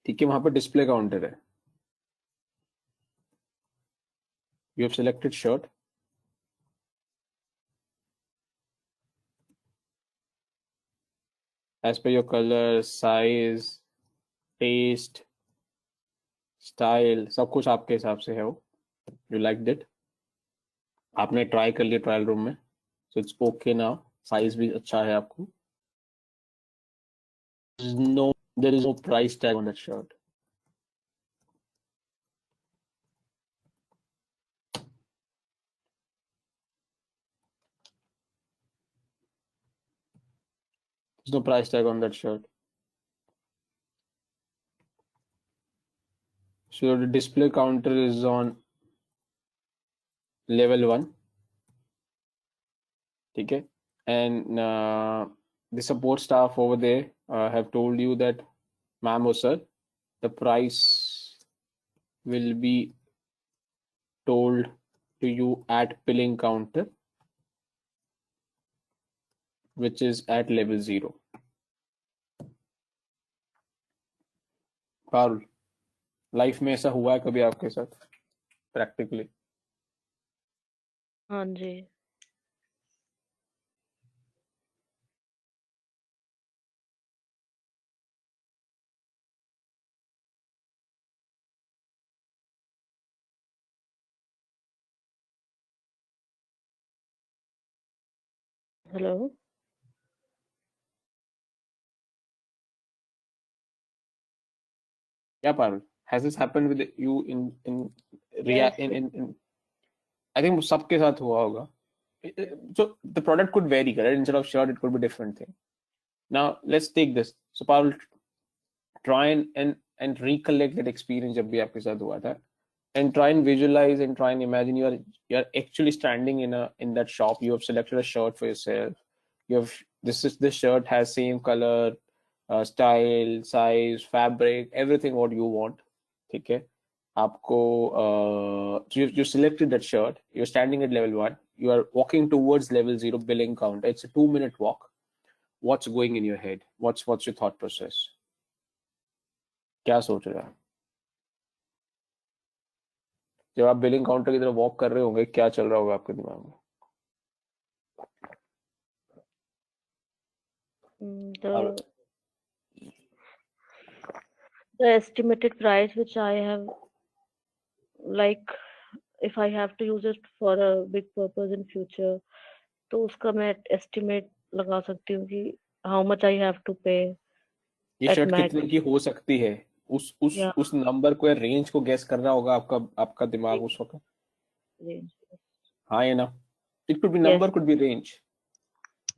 ठीक है। वहां पर डिस्प्ले काउंटर है, you have selected shirt, as per your colour, size, taste, style, सब कुछ आपके हिसाब से है वो, यू लाइक इट, आपने ट्राई कर लिया ट्रायल रूम में, so it's okay now, size भी अच्छा है आपको, no, there is no price tag on that shirt. There's no price tag on that shirt. So the display counter is on level 1. Okay, and the support staff over there have told you that, ma'am or sir, the price will be told to you at billing counter, which is at level 0. Parul, life में ऐसा हुआ है कभी आपके साथ practically? हाँ जी। Hello. Yeah, Parul, has this happened with you in Yes. in I think सबके साथ हुआ होगा. So the product could vary, correct? Instead of shirt, it could be different thing. Now let's take this. So Parul, try and recollect that experience जब भी आपके साथ हुआ था, and try and visualize and try and imagine you're actually standing in that shop. You have selected a shirt for yourself. You have this shirt has same color, style, size, fabric, everything what you want. ठीक है? आपको so you selected that shirt. You're standing at level 1. You are walking towards level 0 billing counter. It's a 2-minute walk. What's going in your head? What's your thought process? क्या सोच रहे हो? जब आप billing counter की तरफ walk कर रहे होंगे, क्या चल रहा होगा आपके दिमाग में? The estimated price which I have, like if I have to use it for a big purpose in future, तो उसका मैं estimate लगा सकती हूँ कि how much I have to pay ये at शर्ट max. कितने की हो सकती है? Yeah. उस नंबर को या रेंज को गेस कर रहा होगा आपका दिमाग उस वक्त. Range. हाँ या ना? It could be Yes. Number, could be range.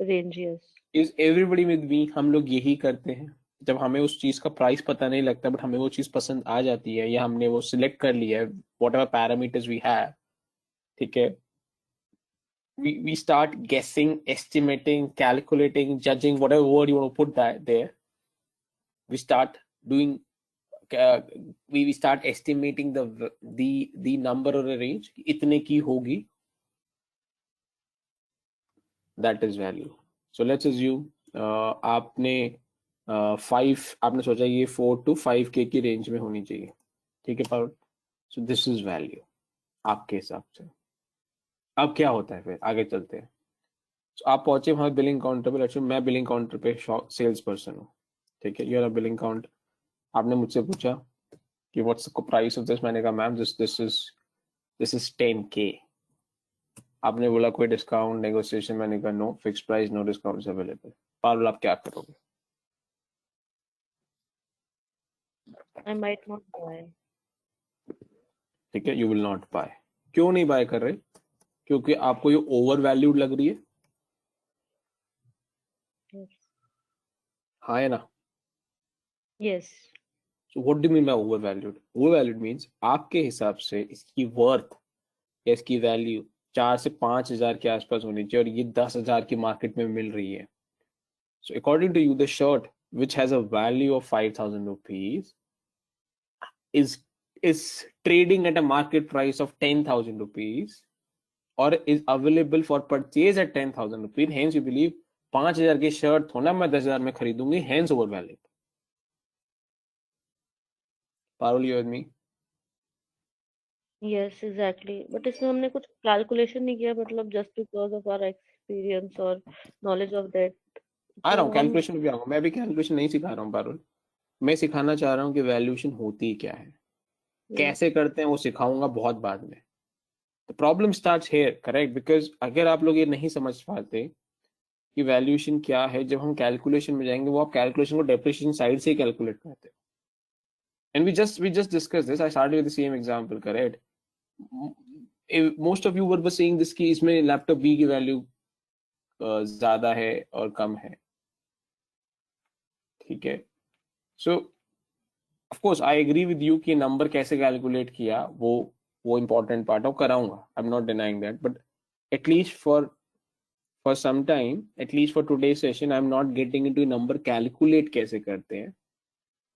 Range, yes. Is everybody with me? हम लोग यही करते हैं जब हमें उस चीज का प्राइस पता नहीं लगता, बट हमें वो चीज पसंद आ जाती है या हमने वो सिलेक्ट कर लिया है, whatever parameters we have. ठीक है, we start guessing, estimating, calculating, judging, whatever word you want to put that there. We start doing we start estimating the number or a range, itne ki hogi, that is value. So let's assume आपने 5 आपने सोचा ये 4 to 5K की range में होनी चाहिए. ठीक है Parul? So this is value आपके हिसाब से. अब क्या होता है, फिर आगे चलते हैं। तो आप पहुंचे वहां बिलिंग काउंटर पे। एक्चुअली मैं बिलिंग काउंटर पे सेल्स पर्सन हूँ, ठीक है। Your billing counter. आपने मुझसे पूछा कि what's the price of this. मैंने कहा मैम दिस इज 10K। आपने बोला कोई डिस्काउंट नेगोशिएशन। मैंने कहा no, fix price, no discounts available. Parul आप क्या करोगे? I might not buy. ठीक है, यू विल नॉट बाय। क्यों नहीं बाय कर रहे? क्योंकि आपको ये ओवर वैल्यूड लग रही है। Yes. हाँ है ना? Yes. So what do mean by over valued? Over valued means आपके हिसाब से इसकी वर्थ या इसकी वैल्यू 4 से 5 हजार के आसपास होनी चाहिए, और ये 10 हजार की मार्केट में मिल रही है। So according to you the shirt which has a value of 5,000 rupees is trading at a market price of 10,000 rupees or is available for purchase at 10,000 rupees. Hence you believe 5,000 की shirt हो ना मैं 10,000 में खरीदूंगी, hence over value. Parul, you with me? Yes, exactly. But इसमें हमने कुछ calculation नहीं किया, मतलब just because of our experience और knowledge of that. आ रहा तो हूँ, हम कैलकुलेशन भी आऊंगा। मैं भी कैलकुलेशन नहीं सिखा रहा हूँ पारुल। मैं सिखाना चाह रहा हूँ कि वैल्यूएशन होती क्या है, कैसे करते हैं, वो सिखाऊंगा बहुत बाद में। The problem starts here, correct? Because अगर आप लोग ये नहीं समझ पाते कि वैल्यूएशन क्या है, जब हम कैलकुलेशन में जाएंगे, वो आप कैलकुलेशन को डेप्रिसिएशन साइड से ही कैलकुलेट करते हो। And we just discussed this. I started with the same example, correct? Most of you were saying this कि इसमें लैपटॉप बी की वैल्यू ज्यादा है और कम है, ठीक है। So of course I agree with you कि नंबर कैसे कैलकुलेट किया वो इम्पोर्टेंट पार्ट है, कराऊंगा। I am not denying that, but at least for some time, at least for today session, I am not getting into number calculate कैसे करते हैं,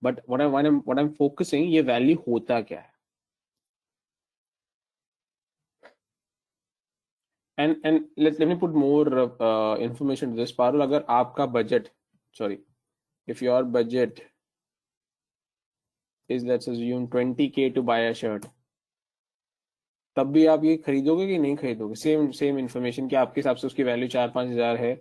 but what I am focusing, ये वैल्यू होता क्या है। And let me put more information to this, Parul. अगर आपका budget, sorry, if your budget is, let's assume 20K to buy a shirt, तब भी आप ये खरीदोगे कि नहीं खरीदोगे? सेम इन्फॉर्मेशन कि आपके हिसाब से उसकी वैल्यू 4-5 हजार है,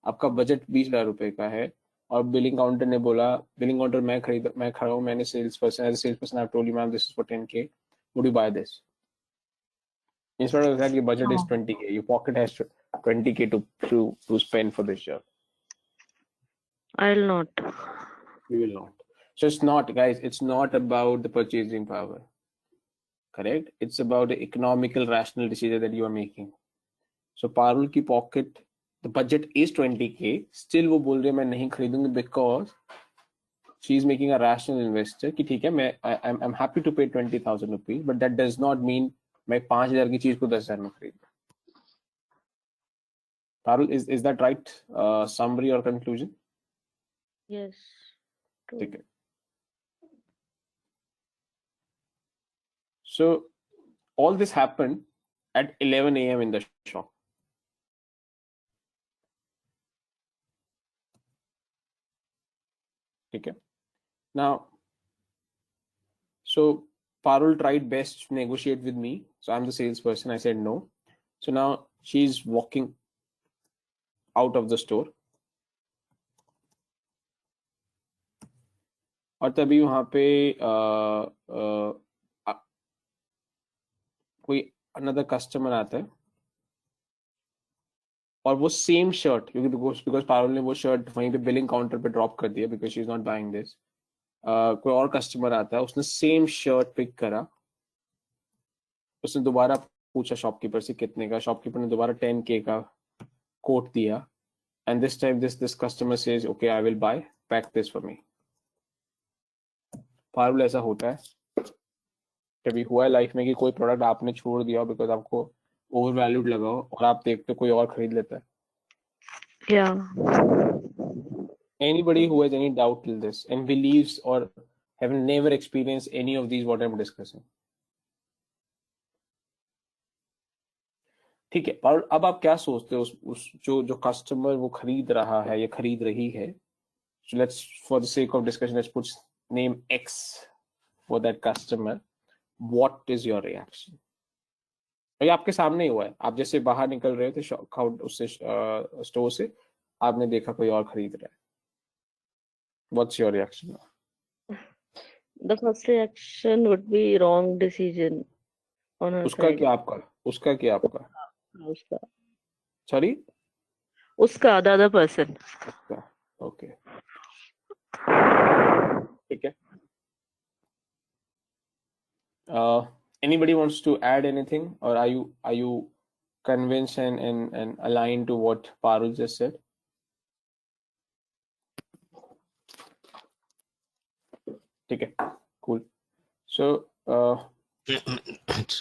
आपका बजट 20,000 रुपए का है, और बिलिंग काउंटर ने बोला, बिलिंग काउंटर मैं खड़ा हूँ, मैंने sales person, as sales person I told you ma'am this is for 10K, would you buy this? Instead of that, your budget is 20K, your pocket has 20K to spend for this shirt. I'll not. We will not. So it's not, guys, it's not about the purchasing power, correct? It's about the economical, rational decision that you are making. So Parul की pocket, the budget is 20K, still वो बोल रही है मैं नहीं खरीदूंगी because she is making a rational investor कि ठीक है, I'm happy to pay 20,000 rupees, but that does not mean मैं 5,000 की चीज को 10,000 में खरीदूं। Parul, is that right summary or conclusion? Yes. True. ठीक है। So all this happened at 11 a.m. in the shop. Okay. Now, so Parul tried best to negotiate with me. So I'm the salesperson. I said no. So now she's walking out of the store. और तभी वहां पे कोई another customer आता है, और वो same shirt, क्योंकि बिकॉज पारुल ने वो शर्ट वहीं पे बिलिंग काउंटर पे ड्रॉप कर दिया because she is not buying this, कोई और कस्टमर आता है, उसने सेम शर्ट पिक करा, उसने दोबारा पूछा शॉपकीपर से कितने का, शॉपकीपर ने दोबारा 10K का कोट दिया, and this time this customer says okay I will buy, pack this for me. Parul, ऐसा होता है कभी हुआ है लाइफ में कि कोई प्रोडक्ट आपने छोड़ दिया हो बिकॉज आपको ओवर वैल्यूड लगा हो, और आप देखते हो कोई और खरीद लेता है? Yeah. Anybody who has any doubt till this and believes or have never experienced any of these what I'm discussing? ठीक है पारुल, अब आप क्या सोचते हो उस जो कस्टमर वो खरीद रहा है या खरीद रही है? So let's, for the sake of discussion, let's put name X for that customer. What is your reaction? ये आपके सामने ही हुआ है, आप जैसे बाहर निकल रहे थे उससे स्टोर से, आपने देखा कोई और खरीद रहा है, what's your reaction? The first reaction would be wrong decision on her उसका side. क्या आपका? उसका क्या आपका? उसका सॉरी? उसका the other person. ओके, ठीक है. Anybody wants to add anything, or are you convinced and aligned to what Parul just said? ठीक है, cool. So It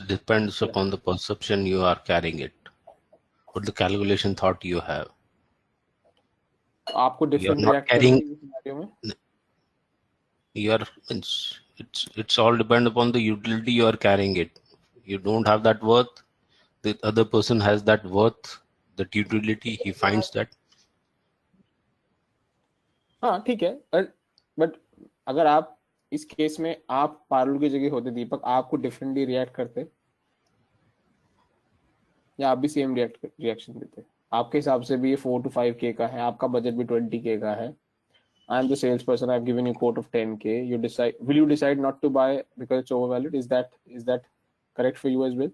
depends upon the perception you are carrying it, or the calculation thought you have. आपको You are different not react carrying. करने scenario में You are. It's all depend upon the utility you are carrying it. You don't have that worth. The other person has that worth, that utility. He finds that. हाँ ठीक है, but अगर आप इस case में आप पारुल की जगह होते दीपक, आपको डिफरेंटली रिएक्ट करते या आप भी सेम रिएक्शन देते? आपके हिसाब से भी ये 4 to 5K का है, आपका बजट भी 20K का है. I am the salesperson. I've given you a quote of 10K. You decide. Will you decide not to buy because it's overvalued? Is that correct for you as well?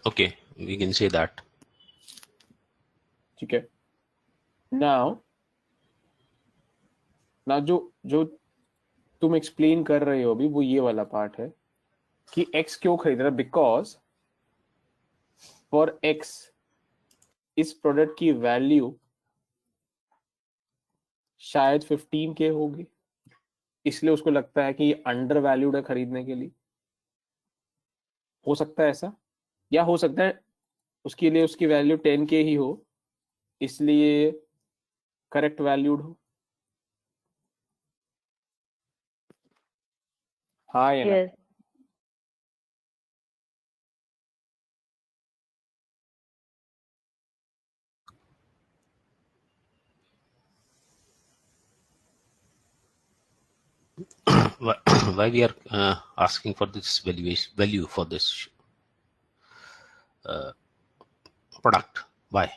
Okay, we can say that. ठीक है. Now जो तुम explain कर रहे हो अभी, वो ये वाला पार्ट है कि X क्यों खरीद रहा है. बिकॉज फॉर X इस प्रोडक्ट की वैल्यू शायद 15K होगी, इसलिए उसको लगता है कि ये अंडर वैल्यूड है खरीदने के लिए. हो सकता है ऐसा, या हो सकता है उसके लिए उसकी वैल्यू 10K ही हो, इसलिए करेक्ट वैल्यूड हो. हाँ या ना? Yes. Why we are asking for this value for this product? Why?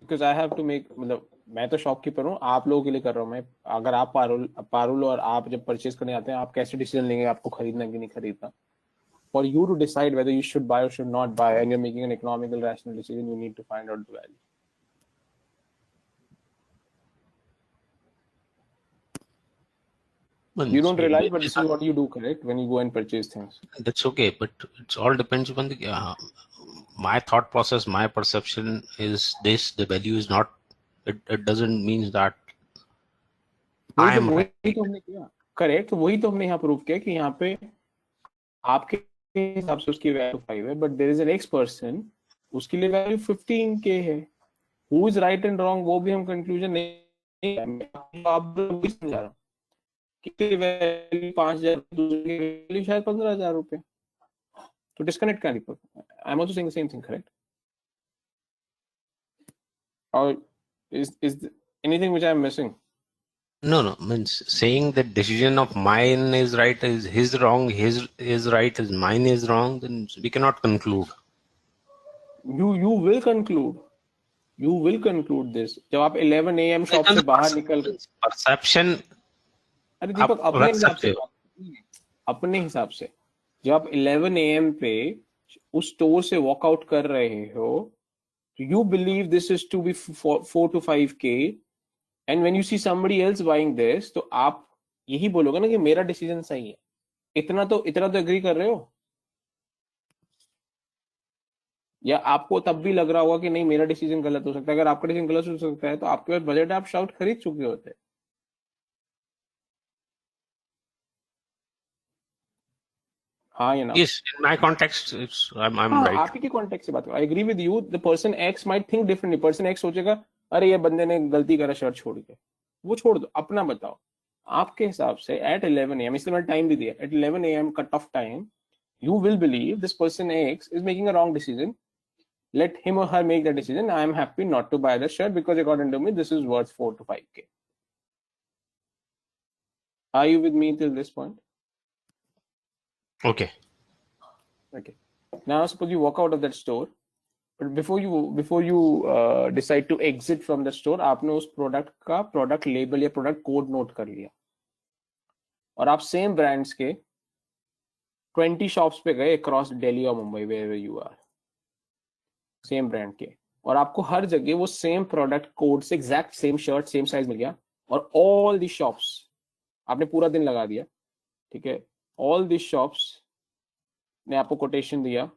Because I have to make, मतलब मैं तो शॉपकीपर हूँ, आप लोगों के लिए कर रहा हूँ मैं. अगर आप पारुल और आप जब परचेज करने आते हैं, आप कैसे डिसीजन लेंगे आपको खरीदना है कि नहीं खरीदना? For you to decide whether you should buy or should not buy, and you're making an economical, rational decision, you need to find out the value. You don't realize, but this is what you do, correct? When you go and purchase things. That's okay, but it's all depends upon the my thought process. My perception is this: the value is not. It doesn't mean that I am right. वही तो हमने किया, correct. वही तो हमने यहाँ prove किया कि यहाँ पे आपके हिसाब से उसकी वैल्यू 5 है, but there is an X person, उसके लिए वैल्यू 15K है. Who is right and wrong वो भी हम कंक्लूजन नहीं, आप वही समझा रहा हूँ कि वैल्यू 5,000, दूसरे की वैल्यू शायद 15,000 रुपए. तो डिस्कनेक्ट क्या Deepak? I am also saying the same thing, correct? और is anything which I am missing? No, means saying that decision of mine is right, is his wrong, his is right, is mine is wrong, then we cannot conclude. You will conclude. You will conclude this. जब आप 11 AM shop से बाहर निकल, perception. अरे दीपक अपने हिसाब से जब आप 11 AM पे उस स्टोर से वॉकआउट कर रहे हो, you believe this is to be 4 to 5K, and when you see somebody else buying this, तो आप यही बोलोगे ना कि मेरा डिसीजन सही है. इतना तो एग्री कर रहे हो, या आपको तब भी लग रहा होगा कि नहीं मेरा डिसीजन गलत हो सकता है? अगर आपका डिसीजन गलत हो सकता है तो आपके पास बजट है, आप शाउट खरीद चुके होते हैं. हाँ या ना? Yes, in my context, I'm right. आप ही के कॉन्टेक्स्ट से बात करो. I agree with you. The person X might think differently. Person X सोचेगा अरे ये बंदे ने गलती करा शर्ट छोड़ के, वो छोड़ दो, अपना बताओ. आपके हिसाब से एट 11 AM, इसलिए मैंने टाइम भी दिया, at 11 AM cut off time, you will believe this person X is making a wrong decision. Let him or her make the decision. I am happy not to buy the shirt because according to me this is worth 4 to 5K. Are you with me till this point? Okay. Okay. Now suppose you walk out of that store, but before you decide to exit from the store, आपने उस product का product label या product code note कर लिया और आप same brands के 20 shops पे गए अक्रॉस दिल्ली और Mumbai, wherever you are, same brand के, और आपको हर जगह वो सेम प्रोडक्ट कोड से exact same shirt same size मिल गया, और ऑल दी शॉप्स आपने पूरा दिन लगा दिया, ठीक है, ऑल दी शॉप्स ने आपको कोटेशन दिया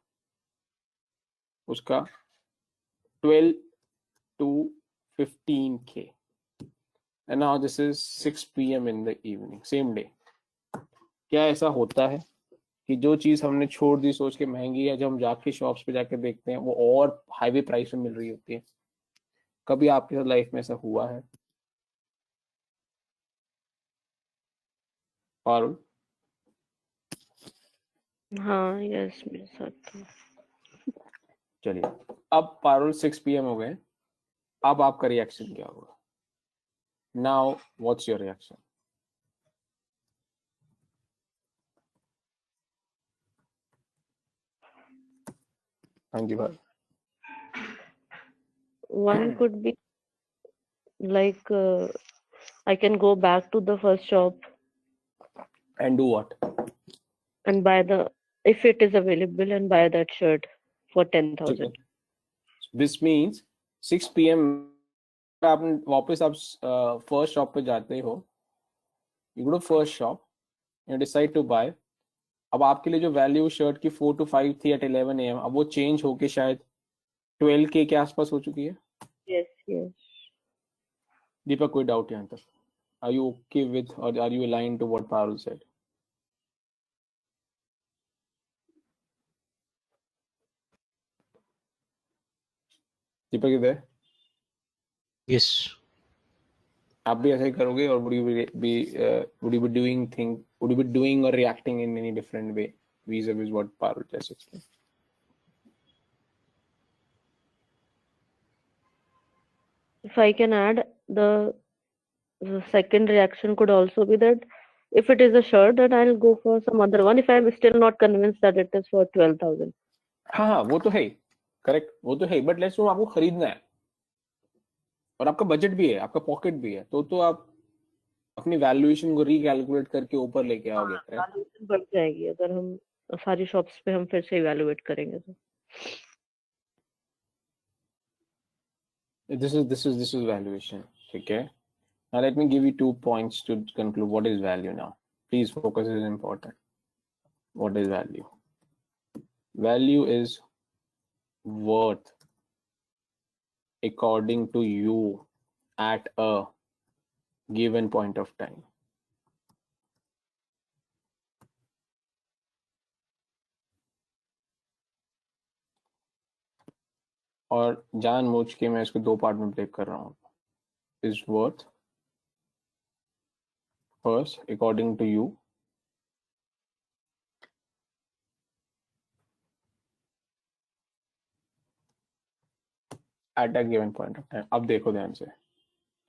उसका 12 to 15K, and now this is 6 PM in the evening, same day. क्या ऐसा होता है कि जो चीज हमने छोड़ दी सोच के महंगी है, जब हम जाके शॉप्स पे जाके देखते हैं वो और हाईवे प्राइस में मिल रही होती है? कभी आपके साथ लाइफ में ऐसा हुआ है पारुल? हाँ, यस, मेरे साथ तो। चलिए, अब पारुल 6 PM हो गए, अब आपका रिएक्शन क्या होगा? Now what's your reaction? हाँ जी भाई. One could be like I can go back to the first shop And do what? and buy if it is available, and buy that shirt for 10,000. This means 6 PM आप वापस आप first shop पे जाते हो, you go to first shop, you decide to buy. अब आपके लिए जो वैल्यू शर्ट की 4 to 5 थी at 11 AM, अब वो चेंज होके शायद 12K के आसपास हो चुकी है. Yes, yes. दीपक, कोई डाउट यहाँ तक? Are you okay with, or are you aligned to what Parul said? दीपक इधर, Yes. आप भी ऐसा ही करोगे, और would you be doing or reacting in any different way vis-a-vis what Parul just explained? If I can add, the second reaction could also be that if it is a shirt, then I'll go for some other one if I'm still not convinced that it is for 12,000. हाँ, वो तो है, correct, वो तो है, but let's, आपको खरीदना है और आपका बजट भी है, आपका पॉकेट भी है, तो आप अपनी वैल्यूएशन को रिकैलकुलेट करके ऊपर लेके आओगे. वैल्यूएशन बढ़ जाएगी अगर हम सारी शॉप्स पे हम फिर से इवैल्यूएट करेंगे तो. This is valuation. Okay. Now let me give you 2 points to conclude what is value now. Please focus, is important. What is value? Value is worth according to you at a given point of time. और जानबूझ के मैं इसको 2 part में break कर रहा हूँ. Is worth first according to you at a given point of time. अब देखो ध्यान से,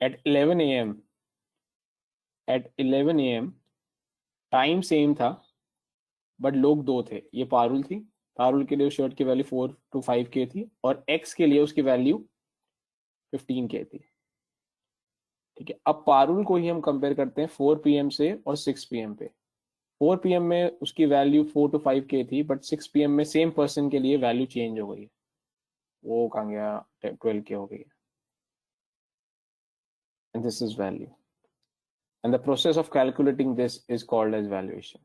at 11 AM टाइम सेम था, बट लोग 2 थे. ये पारुल थी, पारुल के लिए शर्ट की वैल्यू 4 to 5K थी, और एक्स के लिए उसकी वैल्यू 15K थी. ठीक है, अब पारुल को ही हम कंपेयर करते हैं 4 PM से और 6 PM पे. 4 PM में उसकी वैल्यू 4 to 5K थी, बट 6 PM में सेम पर्सन के लिए वैल्यू चेंज हो गई है, वो कहाँ गया, 12K हो गई है. And this is value, and the process of calculating this is called as valuation.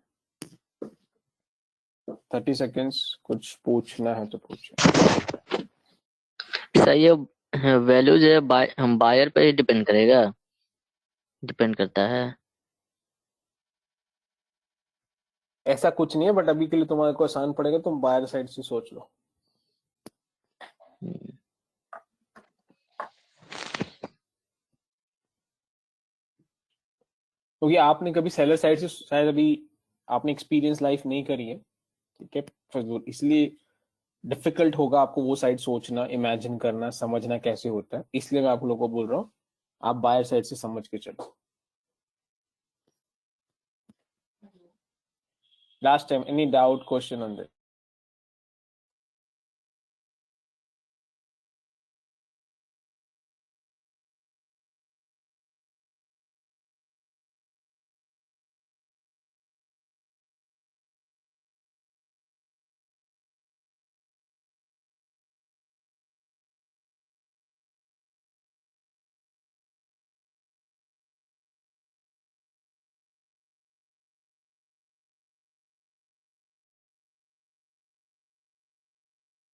30 seconds, कुछ पूछना है तो पूछो. सर ये वैल्यू जो है हम बायर पे ही डिपेंड करता है. ऐसा कुछ नहीं है, बट अभी के लिए तुम्हारे को आसान पड़ेगा, तुम बायर साइड से सोच लो. क्योंकि आपने कभी सेलर साइड से शायद अभी आपने एक्सपीरियंस लाइफ नहीं करी है, ठीक है, इसलिए डिफिकल्ट होगा आपको वो साइड सोचना, इमेजिन करना, समझना कैसे होता है. इसलिए मैं आप लोगों को बोल रहा हूँ, आप बायर साइड से समझ के चलो. Last time, any doubt, question on this?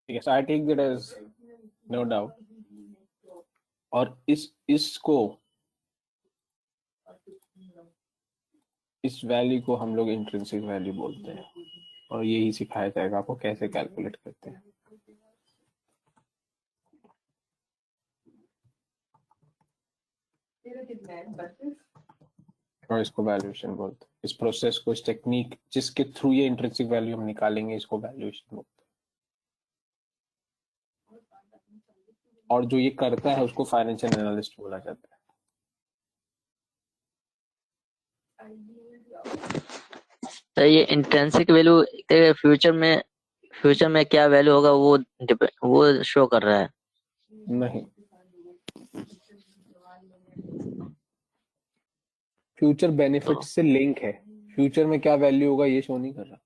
Yes, I take that as no doubt. और इसको इस वैल्यू को हम लोग इंट्रिंसिक वैल्यू बोलते हैं और यही सिखाया जाएगा आपको कैसे कैलकुलेट करते हैं. और इसको वैल्यूएशन बोलते हैं. इस प्रोसेस को, इस टेक्निक जिसके थ्रू ये इंट्रिंसिक वैल्यू हम निकालेंगे, इसको वैल्यूएशन बोलते हैं. और जो ये करता है उसको फाइनेंशियल एनालिस्ट बोला जाता है. तो ये इंट्रिंसिक वैल्यू फ्यूचर में क्या वैल्यू होगा वो शो कर रहा है. नहीं, फ्यूचर बेनिफिट से लिंक है. फ्यूचर में क्या वैल्यू होगा ये शो नहीं कर रहा.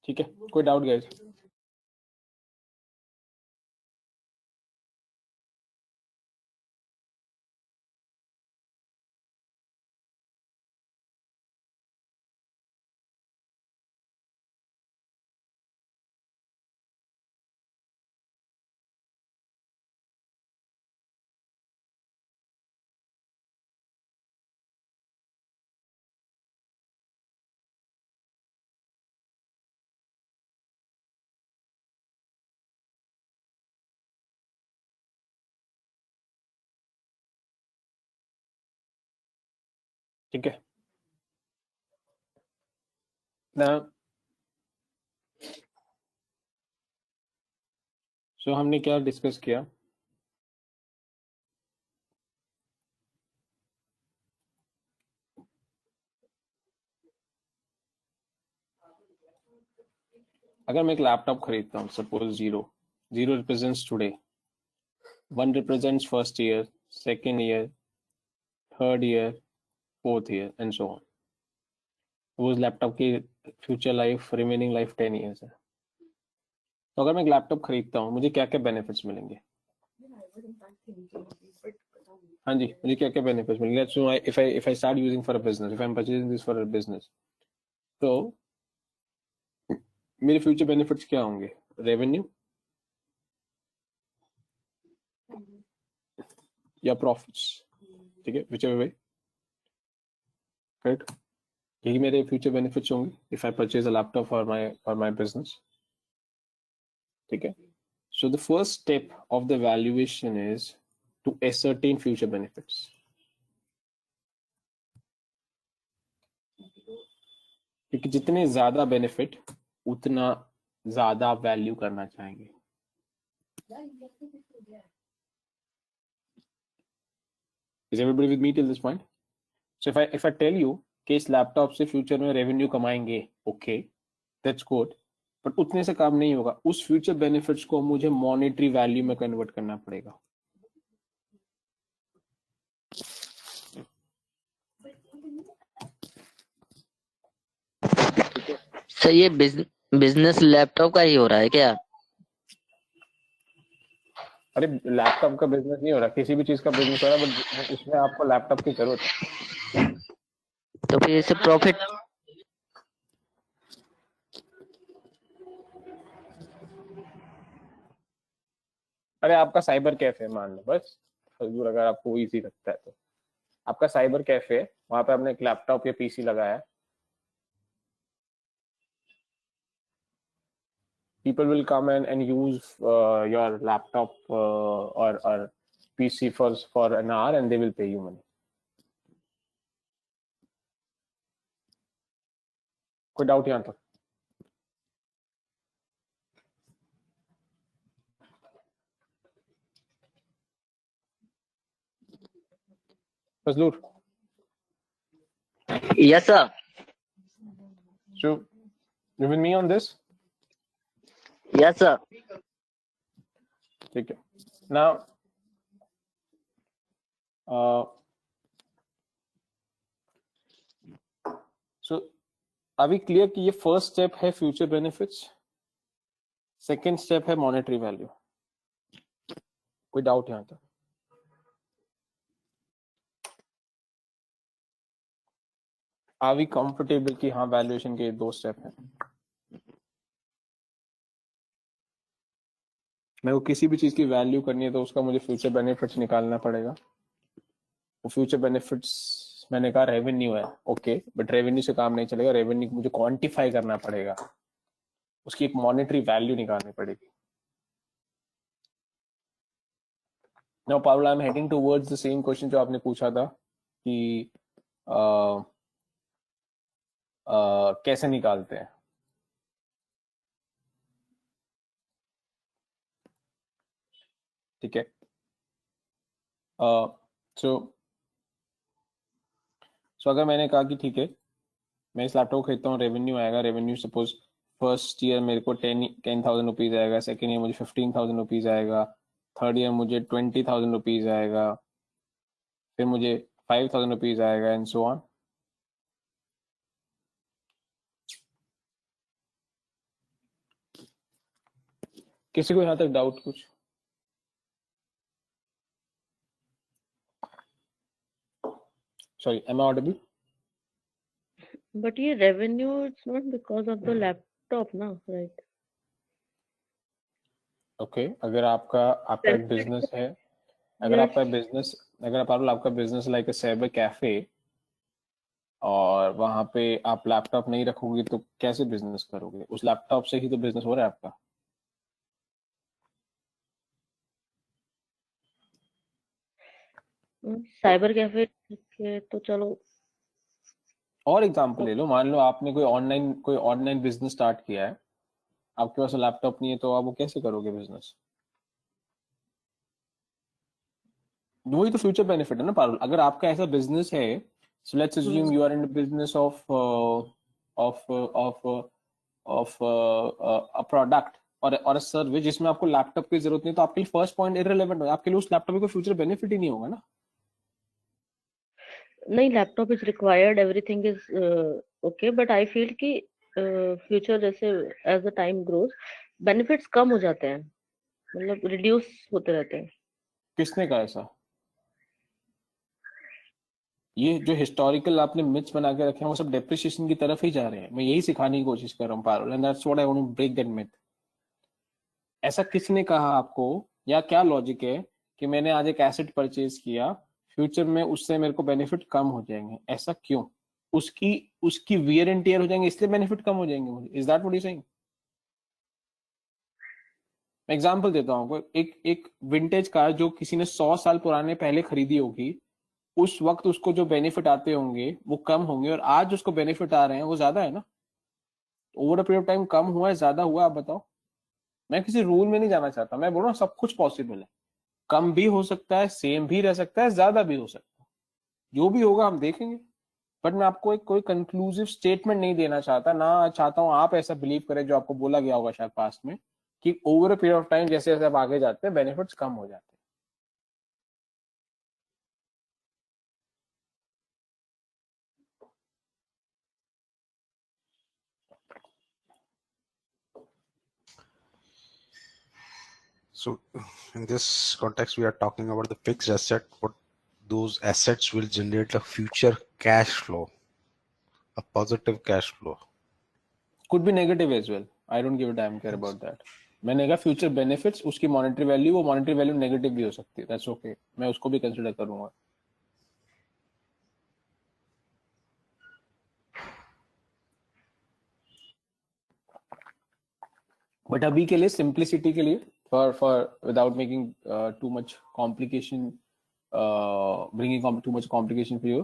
ठीक है, कोई डाउट गाइस? ठीक है ना. सो हमने क्या डिस्कस किया? अगर मैं एक लैपटॉप खरीदता हूँ, suppose zero represents today, 1 represents first year, second year, third year, fourth year and so on. वो उस लैपटॉप की future life, remaining life 10 years है. तो अगर मैं एक लैपटॉप खरीदता हूँ, मुझे क्या क्या बेनिफिट्स मिलेंगे? हाँ जी, मुझे क्या क्या बेनिफिट्स मिलेंगे? So if I start using for a business, if I am purchasing this for a business, तो मेरे फ्यूचर बेनिफिट्स क्या होंगे? रेवेन्यू या प्रॉफिट्स. ठीक है, whichever way, राइट? यही मेरे फ्यूचर बेनिफिट्स होंगे if I purchase a laptop for my business. ठीक है. So the first step of the valuation is to ascertain future benefits. क्योंकि जितने ज्यादा बेनिफिट उतना ज्यादा वैल्यू करना चाहेंगे. Is everybody with me till this point? So if I tell you कि इस लैपटॉप से फ्यूचर में रेवेन्यू कमाएंगे, ओके, दैट्स गुड, बट उतने से काम नहीं होगा. उस फ्यूचर बेनिफिट्स को मुझे मॉनेटरी वैल्यू में कन्वर्ट करना पड़ेगा. सर ये बिजनेस लैपटॉप का ही हो रहा है क्या? अरे लैपटॉप का बिजनेस नहीं हो रहा, किसी भी चीज का बिजनेस हो रहा है, बट उसमें आपको लैपटॉप की जरूरत है. तो फिर इससे प्रॉफिट अरे आपका साइबर कैफे मान लो, बस फजूल, अगर आपको इजी लगता है तो. आपका साइबर कैफे है, वहां पे आपने एक लैपटॉप या पीसी लगाया है. People will come and use your laptop or PC for an hour and they will pay you money. कोई डाउट यहाँ तक? Fazlur, Yes, sir. so you with me on this? Yes, sir. ठीक है. Now, so are we clear कि ये first step है future benefits, second step है monetary value? कोई doubt यहाँ तक? Are we comfortable कि हाँ valuation के दो step हैं? मेरे को किसी भी चीज की वैल्यू करनी है तो उसका मुझे फ्यूचर बेनिफिट्स निकालना पड़ेगा. वो फ्यूचर बेनिफिट्स मैंने कहा रेवेन्यू है, ओके, बट रेवेन्यू से काम नहीं चलेगा. रेवेन्यू को मुझे क्वांटिफाई करना पड़ेगा, उसकी एक मॉनेटरी वैल्यू निकालनी पड़ेगी. Now Parul, I am heading towards the same question जो आपने पूछा था कि कैसे निकालते हैं. ठीक है. सो अगर मैंने कहा कि ठीक है, मैं इस लैपटॉप खरीदता हूँ, रेवेन्यू आएगा. रेवेन्यू सपोज फर्स्ट ईयर मेरे को 10,000 रुपीज आएगा, सेकेंड ईयर मुझे 15,000 रुपीज आएगा, थर्ड ईयर मुझे 20,000 रुपीज आएगा, फिर मुझे 5,000 रुपीज आएगा, एंड सो ऑन. किसी को यहाँ तक डाउट कुछ? Sorry, am I audible? But ये revenue, it's not because of the laptop, ना, right? Okay, अगर आपका एक बिजनेस है, अगर आपका बिजनेस, अगर आपका business like a cyber cafe और वहां पे आप लैपटॉप नहीं रखोगे तो कैसे बिजनेस करोगे? उस लैपटॉप से ही तो बिजनेस हो रहा है आपका. साइबर कैफे के तो चलो. और एग्जांपल ले लो, मान लो आपने कोई ऑनलाइन बिजनेस स्टार्ट किया है, आपके पास लैपटॉप नहीं है तो आप वो कैसे करोगे बिजनेस? वही तो फ्यूचर बेनिफिट है ना पारुल. अगर आपका ऐसा बिजनेस है, so let's assume you are in business of of of of a product और अ सर्विस जिसमें आपको लैपटॉप की जरूरत नहीं, तो आपके लिए फर्स्ट पॉइंट इररिलेवेंट होगा. आपके लिए उस लैपटॉप का फ्यूचर बेनिफिट ही नहीं होगा ना. नहीं, laptop is required, everything is okay, but I feel कि फ्यूचर जैसे as the time grows benefits कम हो जाते हैं, मतलब रिड्यूस होते रहते हैं. किसने कहा ऐसा? ये जो हिस्टोरिकल आपने मिथ्स बना के रखे हैं वो सब डेप्रिसिएशन की तरफ ही जा रहे हैं. मैं यही सिखाने की कोशिश कर रहा हूँ Parul, and that's what I want to break that myth. ऐसा किसने कहा आपको, या क्या लॉजिक है कि मैंने आज एक एसेट परचेज किया, फ्यूचर में उससे मेरे को बेनिफिट कम हो जाएंगे? ऐसा क्यों? उसकी उसकी वियर एंड टियर हो जाएंगे इसलिए बेनिफिट कम हो जाएंगे मुझे? Is that what you saying? मैं एग्जांपल देता हूँ. एक एक विंटेज कार जो किसी ने 100 साल पुराने पहले खरीदी होगी, उस वक्त उसको जो बेनिफिट आते होंगे वो कम होंगे, और आज उसको बेनिफिट आ रहे हैं वो ज्यादा है ना. Over a period of time कम हुआ है, ज्यादा हुआ, आप बताओ. मैं किसी रूल में नहीं जाना चाहता, मैं बोल रहा हूँ सब कुछ पॉसिबल है. कम भी हो सकता है, सेम भी रह सकता है, ज्यादा भी हो सकता है. जो भी होगा हम देखेंगे. बट मैं आपको एक कोई कंक्लूसिव स्टेटमेंट नहीं देना चाहता, ना चाहता हूं आप ऐसा बिलीव करें जो आपको बोला गया होगा शायद पास्ट में, कि over a period of time जैसे जैसे आप आगे जाते हैं बेनिफिट्स कम हो जाते हैं. So in this context, we are talking about the fixed asset. What those assets will generate a future cash flow, a positive cash flow. Could be negative as well. I don't give a damn care about that. मैंने कहा future benefits, उसकी monetary value, वो monetary value negative भी हो सकती है. That's okay, मैं उसको भी कंसीडर करूंगा. बट अभी के लिए, सिंप्लिसिटी के लिए, for without making too much complication, bringing too much complication for you,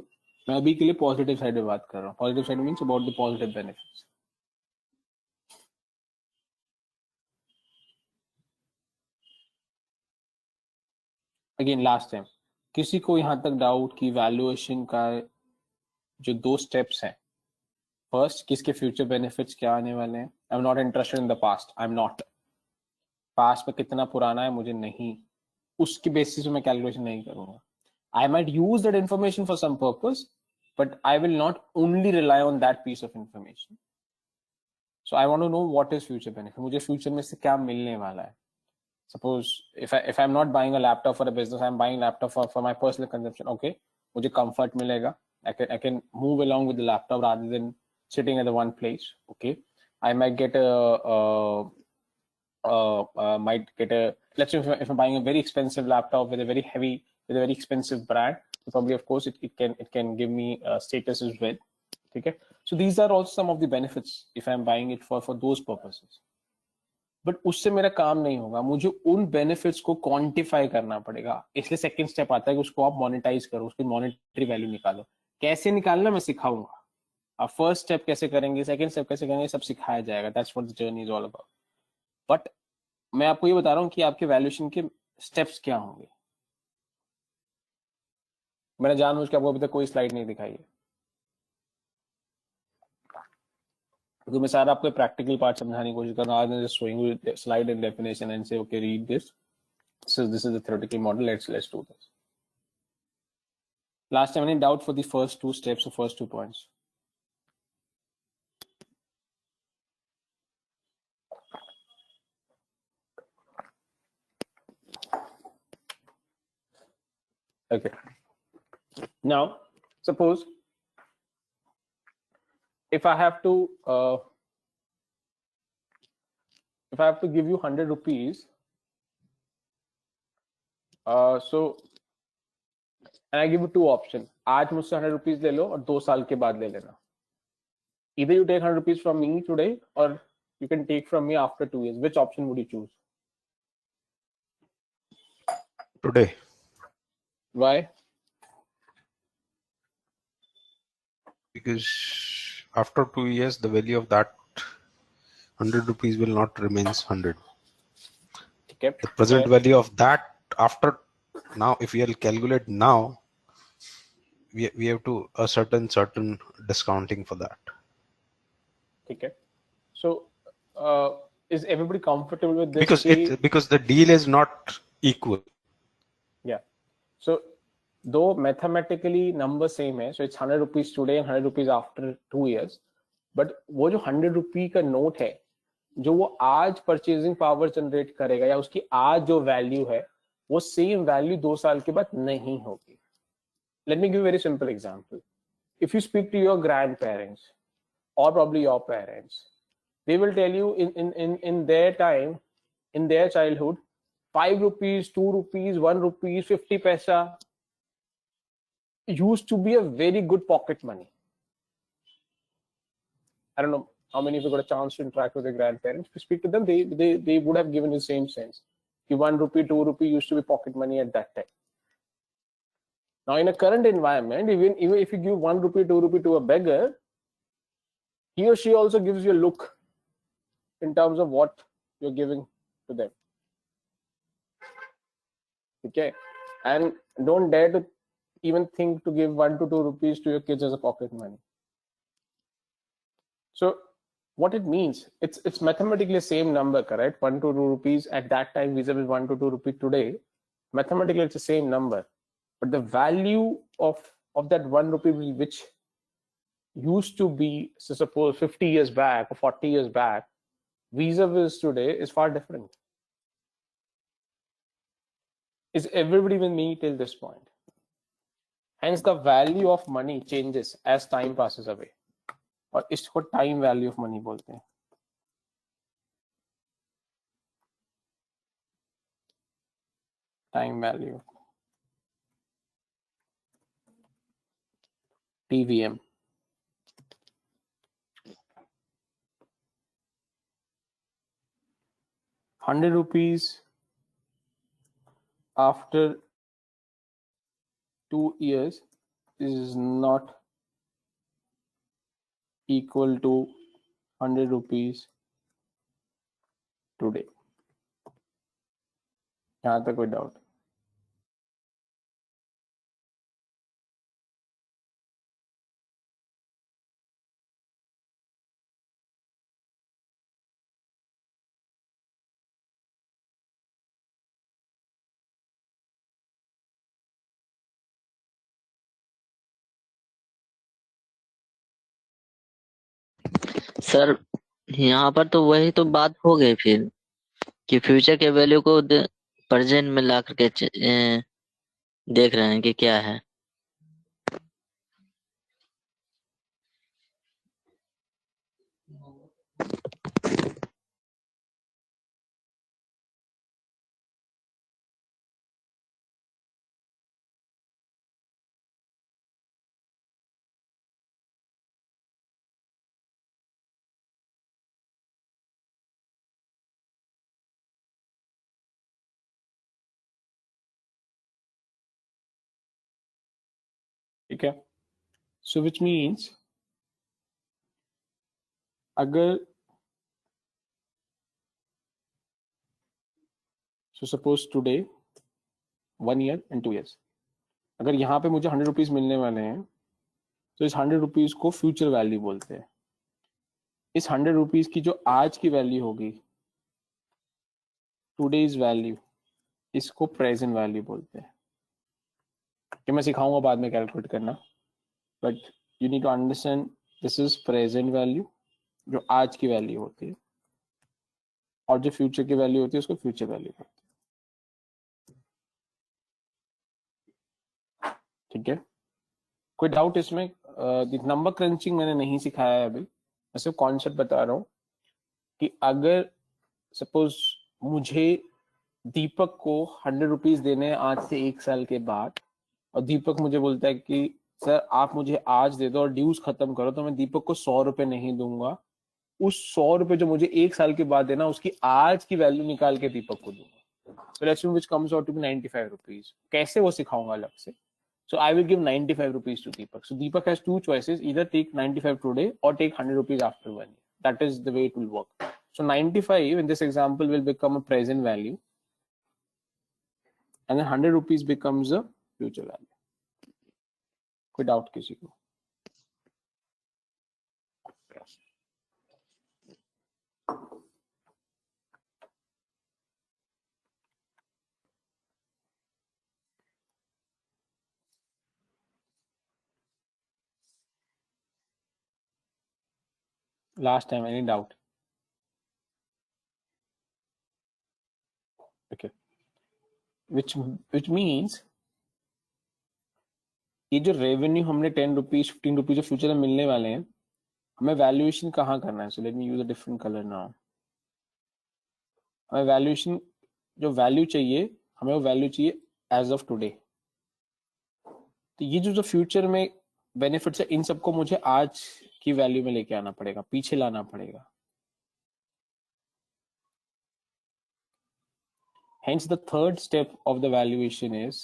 मैं अभी के लिए पॉजिटिव साइड में बात कर रहा हूँ. Positive side means about the positive benefits. Again last time, किसी को यहाँ तक डाउट कि वैल्यूएशन का जो 2 स्टेप्स हैं, फर्स्ट किसके फ्यूचर बेनिफिट्स क्या आने वाले हैं, आई am not interested in the past, I am not, past में कितना पुराना है मुझे नहीं, उसकी बेसिस पे मैं कैलकुलेशन नहीं करूंगा. I might use that information for some purpose, but I will not only rely on that piece of information. So I want to know what is future benefit. मुझे future में से क्या मिलने वाला है. Suppose if I'm not buying a laptop for a business, I'm buying laptop for my personal consumption. Okay, मुझे comfort मिलेगा. I can move along with the laptop rather than sitting at the one place. Okay, I might get might get a, let's say if I'm buying a very expensive laptop with a very heavy, with a very expensive brand, probably of course it can give me status as well. Okay, so these are also some of the benefits if I'm buying it for those purposes. But उससे मेरा काम नहीं होगा, मुझे उन benefits को quantify करना पड़ेगा. इसलिए सेकंड स्टेप आता है कि उसको आप मोनेटाइज करो, उसकी मॉनेटरी वैल्यू निकालो. कैसे निकालना मैं सिखाऊंगा. आप फर्स्ट स्टेप कैसे करेंगे, सेकंड स्टेप कैसे करेंगे, सब सिखाया जाएगा. That's what the journey is all about. But मैं आपको ये बता रहा हूँ कि आपके वैल्यूएशन के स्टेप्स क्या होंगे. मैंने जानबूझ के आपको अभी तक कोई स्लाइड नहीं दिखाई है, क्योंकि मैं सारा आपको प्रैक्टिकल पार्ट समझाने की कोशिश कर रहा हूँ. Just showing you slide and definition and say okay read this. So this is the theoretical model. Let's do this. Last time, any doubt for the first 2 steps or first 2 points? Okay. Now, suppose if I have to give you 100 rupees, so and I give you 2 options. आज मुझसे 100 rupees ले लो और 2 साल के बाद ले लेना. Either you take 100 rupees from me today or you can take from me after 2 years. Which option would you choose? Today. Why? Because after 2 years, the value of that 100 rupees will not remains 100. Okay. The present value of that after now, if we will calculate now, we have to a certain discounting for that. Okay. So is everybody comfortable with this? Because the deal is not equal. Yeah. So though mathematically number same है, so it's 100 rupees today and 100 rupees after 2 years, but वो जो 100 रुपी का note है, जो वो आज purchasing power generate करेगा या उसकी आज जो वैल्यू है, वो सेम वैल्यू 2 साल के बाद नहीं होगी. Let me give you a very simple example. If you speak to your grandparents or probably your parents, they will tell you in their time, in their childhood, 5 rupees, 2 rupees, 1 rupees, 50 paisa used to be a very good pocket money. I don't know how many of you got a chance to interact with their grandparents. If you speak to them, they would have given the same sense. 1 rupee, 2 rupee used to be pocket money at that time. Now, in a current environment, even if you give 1 rupee, 2 rupee to a beggar, he or she also gives you a look in terms of what you're giving to them. Okay, and don't dare to even think to give 1 to 2 rupees to your kids as a pocket money. So what it means, it's mathematically the same number, correct? 1 to 2 rupees at that time vis-a-vis 1 to 2 rupees today. Mathematically, it's the same number, but the value of that 1 rupee which used to be, so suppose 50 years back or 40 years back, vis-a-vis today is far different. Is everybody with me till this point? Hence, the value of money changes as time passes away. और इसको time value of money बोलते हैं. Time value, TVM. ₹100 after 2 years is not equal to 100 rupees today. यहाँ तक कोई doubt? Sir यहाँ पर तो वही तो बात हो गई फिर कि फ्यूचर के वैल्यू को प्रेजेंट में ला करके देख रहे हैं कि क्या है। ठीक है, सो विच मीन्स अगर so suppose today 1 year and 2 years, अगर यहाँ पे मुझे 100 रुपीज मिलने वाले हैं तो इस 100 रुपीज को फ्यूचर वैल्यू बोलते हैं। इस 100 रुपीज की जो आज की वैल्यू होगी, टुडेज वैल्यू, इसको प्रेजेंट वैल्यू बोलते हैं। कि मैं सिखाऊंगा बाद में कैलकुलेट करना, but you need to understand this is present value, जो आज की वैल्यू होती है, और जो फ्यूचर की वैल्यू होती है उसको फ्यूचर वैल्यू बोलते हैं। ठीक है, कोई डाउट इसमें? नंबर क्रंचिंग मैंने नहीं सिखाया है अभी, मैं सिर्फ कॉन्सेप्ट बता रहा हूँ कि अगर सपोज मुझे दीपक को 100 रुपीज देने हैं आज से 1 साल के बाद, और दीपक मुझे बोलता है कि सर आप मुझे आज दे दो और ड्यूज खत्म करो, तो मैं दीपक को 100 रुपए नहीं दूंगा, उस 100 रुपए जो मुझे 1 साल के बाद देना उसकी आज की वैल्यू निकाल के दीपक को दूंगा। So let's which comes out to be 95 rupees. कैसे वो सिखाऊंगा अलग से। So I will give 95 rupees to Deepak. So Deepak has two choices: either take 95 today or take 100 rupees after 1 year. That is the way it will work. So 95 in this example will become a present value, and then 100 rupees becomes a future value. कोई doubt किसी को? Last time, any doubt? Okay. Which means ये जो revenue हमने 10 rupees 15 rupees जो future में मिलने वाले हैं, हमें वैल्यूएशन कहाँ करना है? So let me use a different colour now. हमें वैल्यूएशन, जो वैल्यू चाहिए हमें, वो वैल्यू चाहिए एज ऑफ टुडे। तो ये जो फ्यूचर में बेनिफिट्स है, इन सबको मुझे आज की वैल्यू में लेके आना पड़ेगा, पीछे लाना पड़ेगा। Hence the third step of the valuation is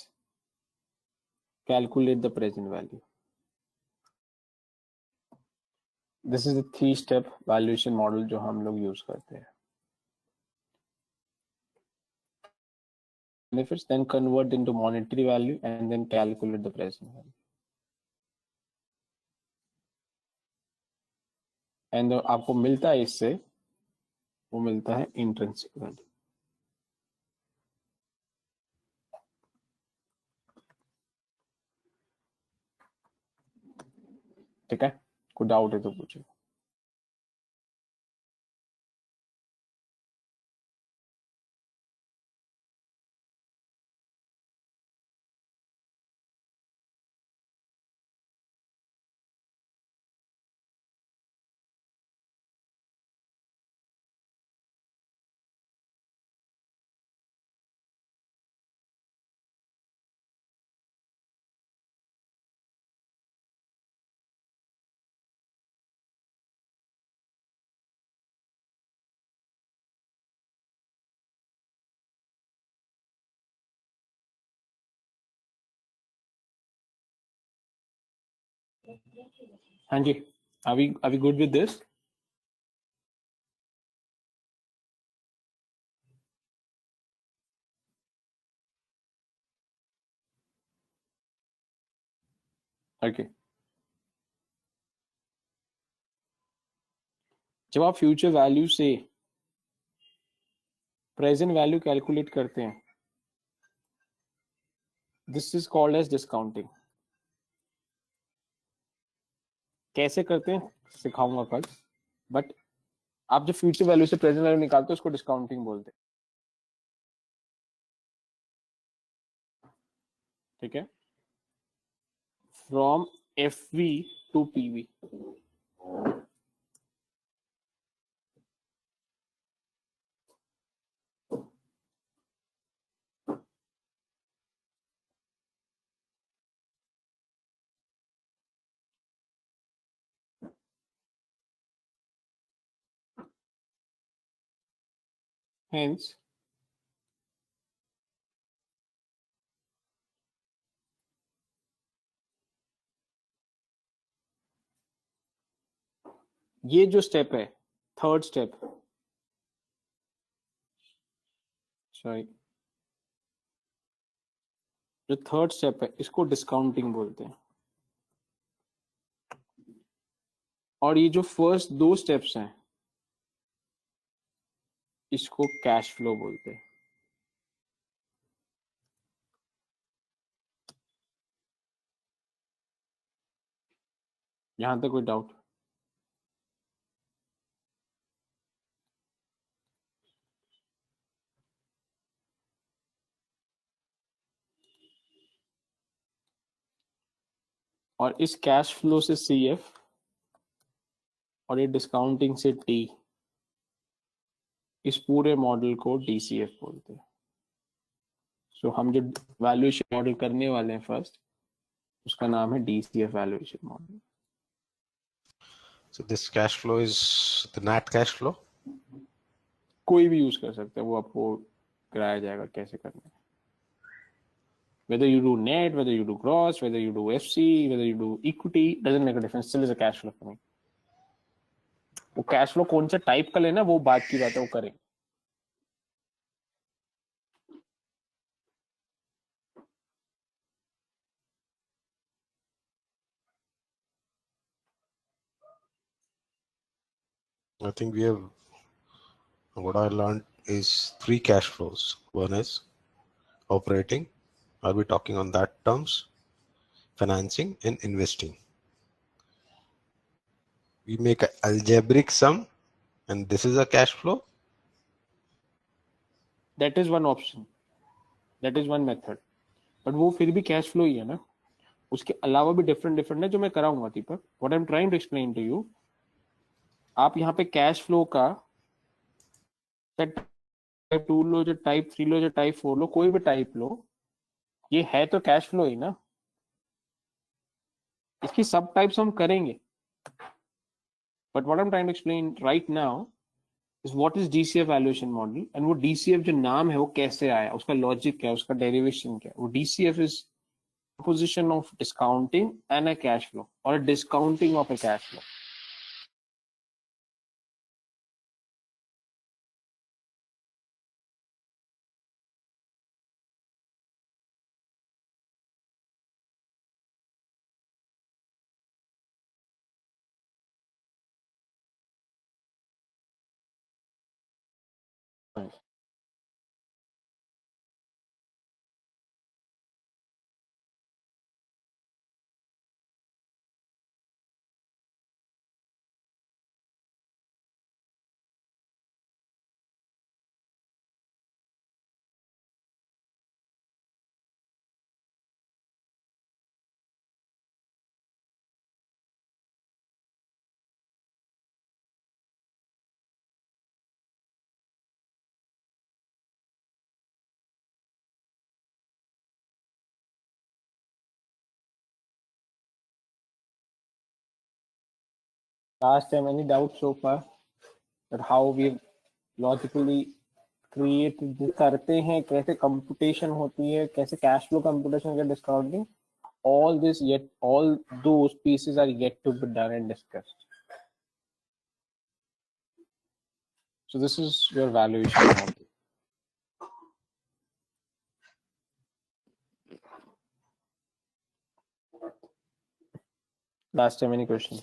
calculate the present value. This is the 3-step valuation model जो हम लोग यूज करते हैं। Benefits, then convert into monetary value and then calculate the present value. And आपको मिलता है इससे, वो मिलता है intrinsic value। ठीक है, कोई डाउट है तो पूछो। हाँ जी, are we good with this? Okay. जब आप फ्यूचर वैल्यू से प्रेजेंट वैल्यू कैलकुलेट करते हैं, this is called as discounting. कैसे करते हैं सिखाऊंगा कल, बट आप जब फ्यूचर वैल्यू से प्रेजेंट वैल्यू निकालते हो उसको डिस्काउंटिंग बोलते हैं, ठीक है, from FV to PV. Hence, ये जो स्टेप है, थर्ड स्टेप, सॉरी, जो थर्ड स्टेप है इसको डिस्काउंटिंग बोलते हैं, और ये जो फर्स्ट दो स्टेप्स हैं इसको कैश फ्लो बोलते हैं. यहां तक कोई डाउट? और इस कैश फ्लो से CF और ये डिस्काउंटिंग से T, इस पूरे मॉडल को DCF बोलते हैं. सो हम जो वैल्यूएशन मॉडल करने वाले हैं फर्स्ट, उसका नाम है DCF valuation model. So this cash flow is the net cash flow. कोई भी यूज कर सकते हैं, वो आपको कराया जाएगा कैसे करना है. Whether you do net, whether you do gross, whether you do FC, whether you do equity, doesn't make a difference. Still is a cash flow for me. वो कैश फ्लो कौन सा टाइप का लेना वो बात की बात है, वो करेंगे. I think we have, what I learned is 3 cash flows. One is operating. Are we talking on that terms? Financing and investing. We make an algebraic sum and this is a cash flow. That is one option. That is one method. But वो फिर भी cash flow ही है ना. उसके अलावा भी different है जो मैं कराऊंगा Deepak. What I am trying to explain to you, आप यहाँ पे कैश फ्लो का टाइप 2 लो, जो टाइप 3 लो, जो टाइप 4 लो, कोई भी टाइप लो, ये है तो कैश फ्लो ही ना. इसकी सब टाइप्स हम करेंगे, but what I am trying to explain right now is what is DCF valuation model, and वो DCF जो नाम है वो कैसे आया, उसका लॉजिक क्या है, उसका डेरिवेशन क्या है. वो DCF is composition of discounting and a cash flow, or a discounting of a cash flow. Last time, any doubts so far that how we logically create करते हैं, कैसे computation होती है, कैसे cash flow computation का discounting, all this yet, all those pieces are yet to be done and discussed. So this is your valuation model. Last time, any questions?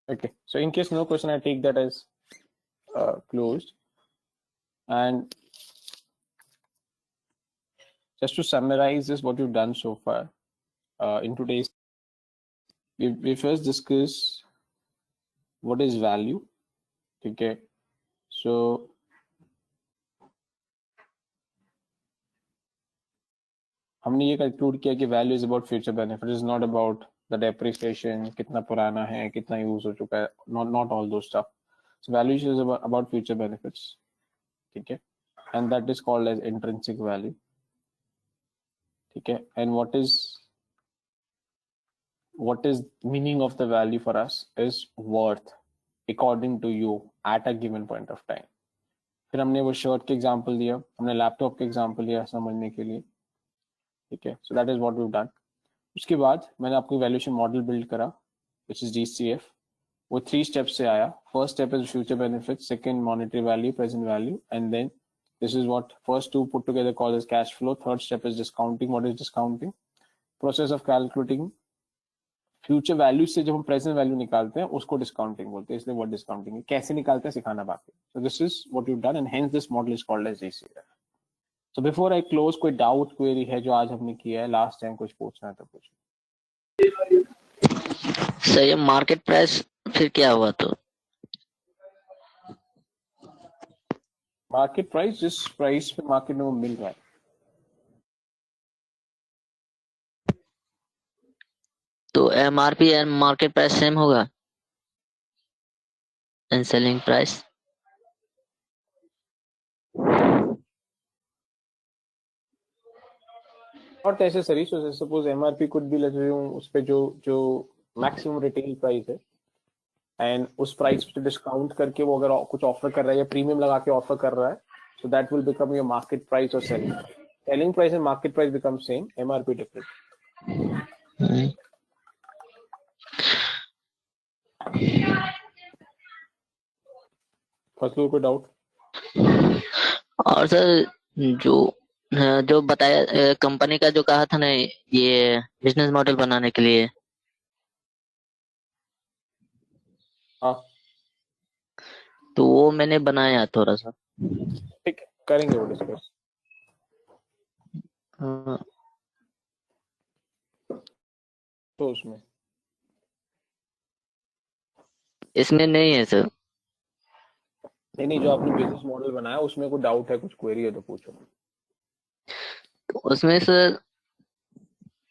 Okay, so in case no question, I take that as closed. And just to summarize this, what we've done so far in today's, we first discuss what is value. Okay, so हमने ये conclude किया कि value is about future benefit, is not about the depreciation, कितना पुराना है, कितना use हो चुका है, not all those stuff. So value is about future benefits. ठीक है, and that is called as intrinsic value. ठीक है, and what is meaning of the value for us is worth according to you at a given point of time. फिर हमने वो shirt के example दिया, हमने लैपटॉप के एग्जांपल दिया समझने के लिए. ठीक है, so that is what we have done. उसके बाद मैंने आपको वैल्यूएशन मॉडल बिल्ड करा विच इज DCF. वो 3 स्टेप्स से आया. First step is future benefit, second monetary value, present value, and then this is what first two put together called as cash flow. Third step is discounting. What is discounting? Process of calculating future value से जब हम present value निकालते हैं उसको discounting बोलते हैं. इसलिए what discounting है, कैसे निकालते हैं सिखाना बाकी. So this is what you done and hence this model is called as DCF. So before I close, कोई डाउट क्वेरी है जो आज हमने किया है, लास्ट टाइम कुछ पूछना है तो पूछो. सर ये मार्केट प्राइस फिर क्या हुआ? तो मार्केट प्राइस, जिस प्राइस पे मार्केट में वो मिल रहा है. तो MRP and market price same होगा and selling price? Not necessary. So suppose MRP could be, let's assume उस पे जो मैक्सिमम रिटेल प्राइस है, एंड उस प्राइस पे डिस्काउंट करके वो अगर कुछ ऑफर कर रहा है या प्रीमियम लगा के ऑफर कर रहा है, so that will become your market price or selling price and market price become same, MRP different. First कोई डाउट? और सर जो बताया कंपनी का जो कहा था ना ये बिजनेस मॉडल बनाने के लिए, हाँ तो वो मैंने बनाया थोड़ा सा. ठीक है, करेंगे वो डिस्कस. हाँ, तो उसमें इसमें नहीं है सर. नहीं, जो आपने बिजनेस मॉडल बनाया उसमें कोई डाउट है, कुछ क्वेरी है तो पूछो. तो उसमें सर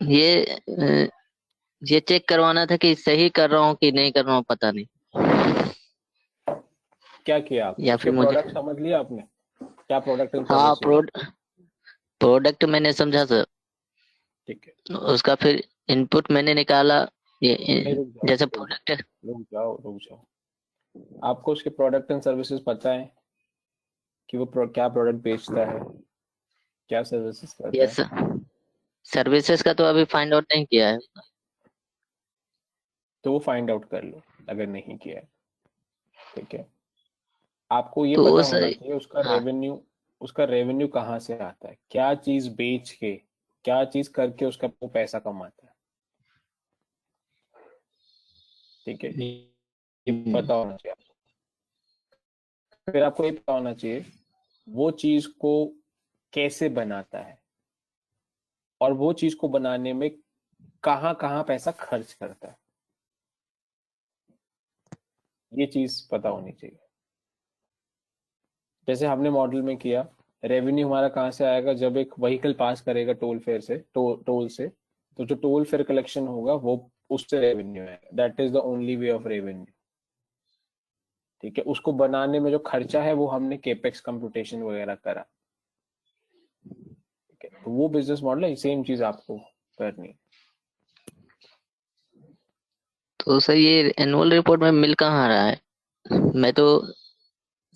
ये चेक करवाना था कि सही कर रहा हूँ कि नहीं कर रहा हूँ, पता नहीं. क्या किया आपने? या उसके फिर मुझे प्रोडक्ट समझ लिया आपने? क्या प्रोडक्ट एंड हाँ सर्विसेज? प्रोडक्ट मैंने समझा सर. ठीक है, उसका फिर इनपुट मैंने निकाला. नहीं, रुक जाओ, जैसे रुक प्रोडक्ट जाओ. आपको उसके प्रोडक्ट एंड सर्विसेज पता है कि वो क्या प्रोडक्ट बेचता है, क्या सर्विसेज करता यस है? सर, सर्विसेज का तो अभी फाइंड आउट नहीं किया है. तो वो फाइंड आउट कर लो अगर नहीं किया है. ठीक है, आपको ये तो पता सर होना चाहिए हाँ उसका रेवेन्यू कहाँ से आता है, क्या चीज बेच के, क्या चीज करके उसका वो पैसा कमाता है. ठीक है, ये पता होना चाहिए आपको. फिर आपको ये पता होना चाहिए वो चीज को कैसे बनाता है और वो चीज को बनाने में कहाँ कहाँ पैसा खर्च करता है. ये चीज पता होनी चाहिए. जैसे हमने मॉडल में किया, रेवेन्यू हमारा कहाँ से आएगा? जब एक व्हीकल पास करेगा टोल फेयर से, टोल से, तो जो टोल फेयर कलेक्शन होगा वो उससे रेवेन्यू है. That is the only way of revenue. ठीक है, उसको बनाने में जो खर्चा है वो हमने केपेक्स कंप्यूटेशन वगैरह करा. ठीक है, तो वो बिजनेस मॉडल है. सेम चीज आपको करनी है. तो सर ये एनुअल रिपोर्ट में मिल कहाँ रहा है? मैं तो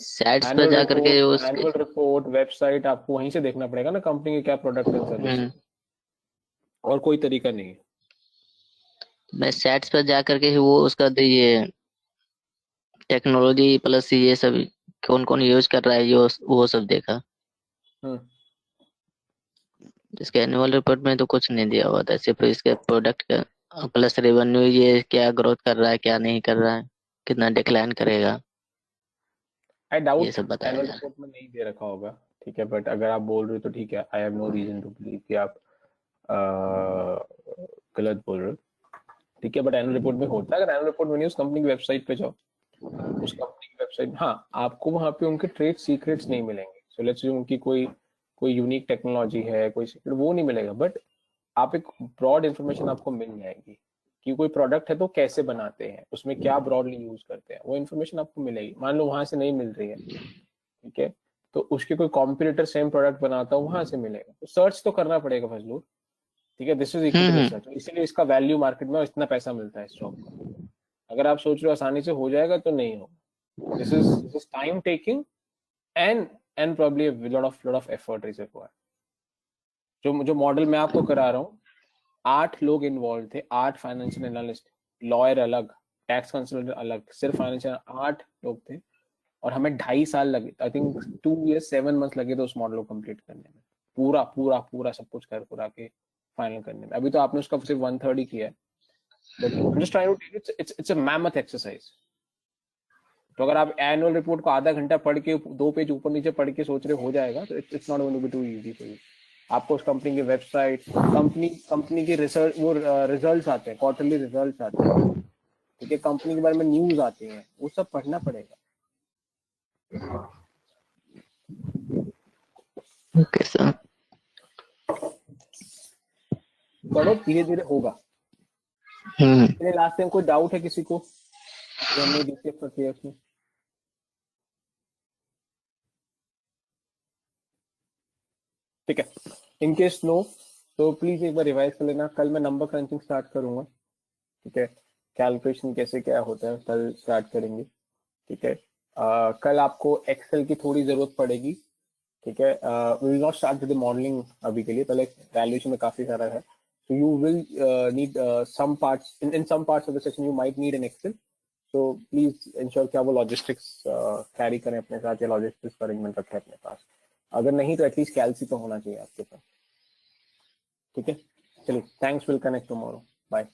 साइट्स पर जा करके उसके एनुअल रिपोर्ट वेबसाइट आपको वहीं से देखना पड़ेगा ना, कंपनी के क्या प्रोडक्ट एंड सर्विस, और कोई तरीका नहीं है. मैं साइट्स पर जा करके ही वो उसका ये टेक्नोलॉजी प्लस ये सब कौन कौन यूज कर रहा है ये वो सब देखा. हम्म, इसके एनुअल रिपोर्ट में तो कुछ नहीं दिया हुआ था, सिर्फ इसके प्रोडक्ट का प्लस रेवेन्यू ये क्या ग्रोथ कर रहा है क्या नहीं कर रहा है. कितना डिक्लाइन करेगा, आई ये डाउट सब बताया एनुअल जा रहा है। रिपोर्ट में नहीं दे रखा होगा, ठीक है, बट अगर आप बोल रहे हो तो ठीक है, I have no reason to believe कि आप गलत बोल रहे हो, ठीक है, बट एनुअल रिपोर्ट में होता है। अगर एनुअल रिपोर्ट में नहीं, उस कंपनी की वेबसाइट पे जाओ, उस कंपनी की वेबसाइट, हाँ आपको वहाँ पे उनके ट्रेड सीक्रेट्स नहीं मिलेंगे। सो लेट्स से उनकी कोई यूनिक टेक्नोलॉजी है, कोई सीक्रेट, वो नहीं मिलेगा, बट आप एक ब्रॉड इन्फॉर्मेशन आपको मिल जाएगी कि कोई प्रोडक्ट है तो कैसे बनाते हैं, उसमें क्या ब्रॉडली यूज करते हैं, वो इन्फॉर्मेशन आपको मिलेगी। मान लो वहां से नहीं मिल रही है, ठीक है, तो उसके कोई कॉम्पिटिटर सेम प्रोडक्ट बनाता हो, वहां से मिलेगा, तो सर्च तो करना पड़ेगा फजलूर, ठीक है। दिस इज इक्विटी रिसर्च, इसीलिए इसका वैल्यू मार्केट में इतना पैसा मिलता है इस स्टॉक का। अगर आप सोच रहे हो आसानी से हो जाएगा तो नहीं होगा, this is time taking and probably lot of effort is required. जो मॉडल मैं आपको करा रहा हूँ, 8 लोग इन्वॉल्व थे, 8 फाइनेंशियल एनालिस्ट, लॉयर अलग, टैक्स कंसल्टेंट अलग, सिर्फ फाइनेंशियल 8 लोग थे, और हमें 2.5 साल लगे, आई थिंक 2 years 7 months लगे थे उस मॉडल को कंप्लीट करने में, पूरा पूरा पूरा सब कुछ कर पूरा के फाइनल करने में। अभी तो आपने उसका सिर्फ 1/3 ही किया है, but I am just trying to tell you it's a mammoth exercise. तो अगर आप एनुअल रिपोर्ट को आधा घंटा पढ़ के 2 पेज ऊपर नीचे पढ़ के सोच रहे हो जाएगा, तो it's not going to be too easy for you. आपको उस कंपनी की वेबसाइट, कंपनी की रिसर्च, वो रिजल्ट्स आते हैं, क्वार्टरली रिजल्ट्स आते हैं, ठीक है, कंपनी के बारे में न्यूज आती हैं, वो सब पढ़ना पड़ेगा। Okay sir. पढ़ो, धीरे धीरे होगा। लास्ट टाइम कोई डाउट है किसी को जो हमने डिस्कस किया उसमें? ठीक है, इन केस नो तो प्लीज एक बार रिवाइज कर लेना। कल मैं नंबर क्रंचिंग स्टार्ट करूंगा, ठीक है, कैलकुलेशन कैसे क्या होता है कल स्टार्ट करेंगे, ठीक है। कल आपको एक्सेल की थोड़ी जरूरत पड़ेगी, ठीक है। We will not start with the modelling अभी के लिए, पहले वैल्यूएशन में काफी सारा है, so you will need some parts in some parts of the session you might need an excel, so please ensure कि आप वो लॉजिस्टिक्स कैरी करें अपने साथ, या लॉजिस्टिक्स का अरेंजमेंट रखें अपने पास। अगर नहीं तो एटलीस्ट कैलसी तो होना चाहिए आपके पास, ठीक है। चलिए, thanks, will connect tomorrow, bye.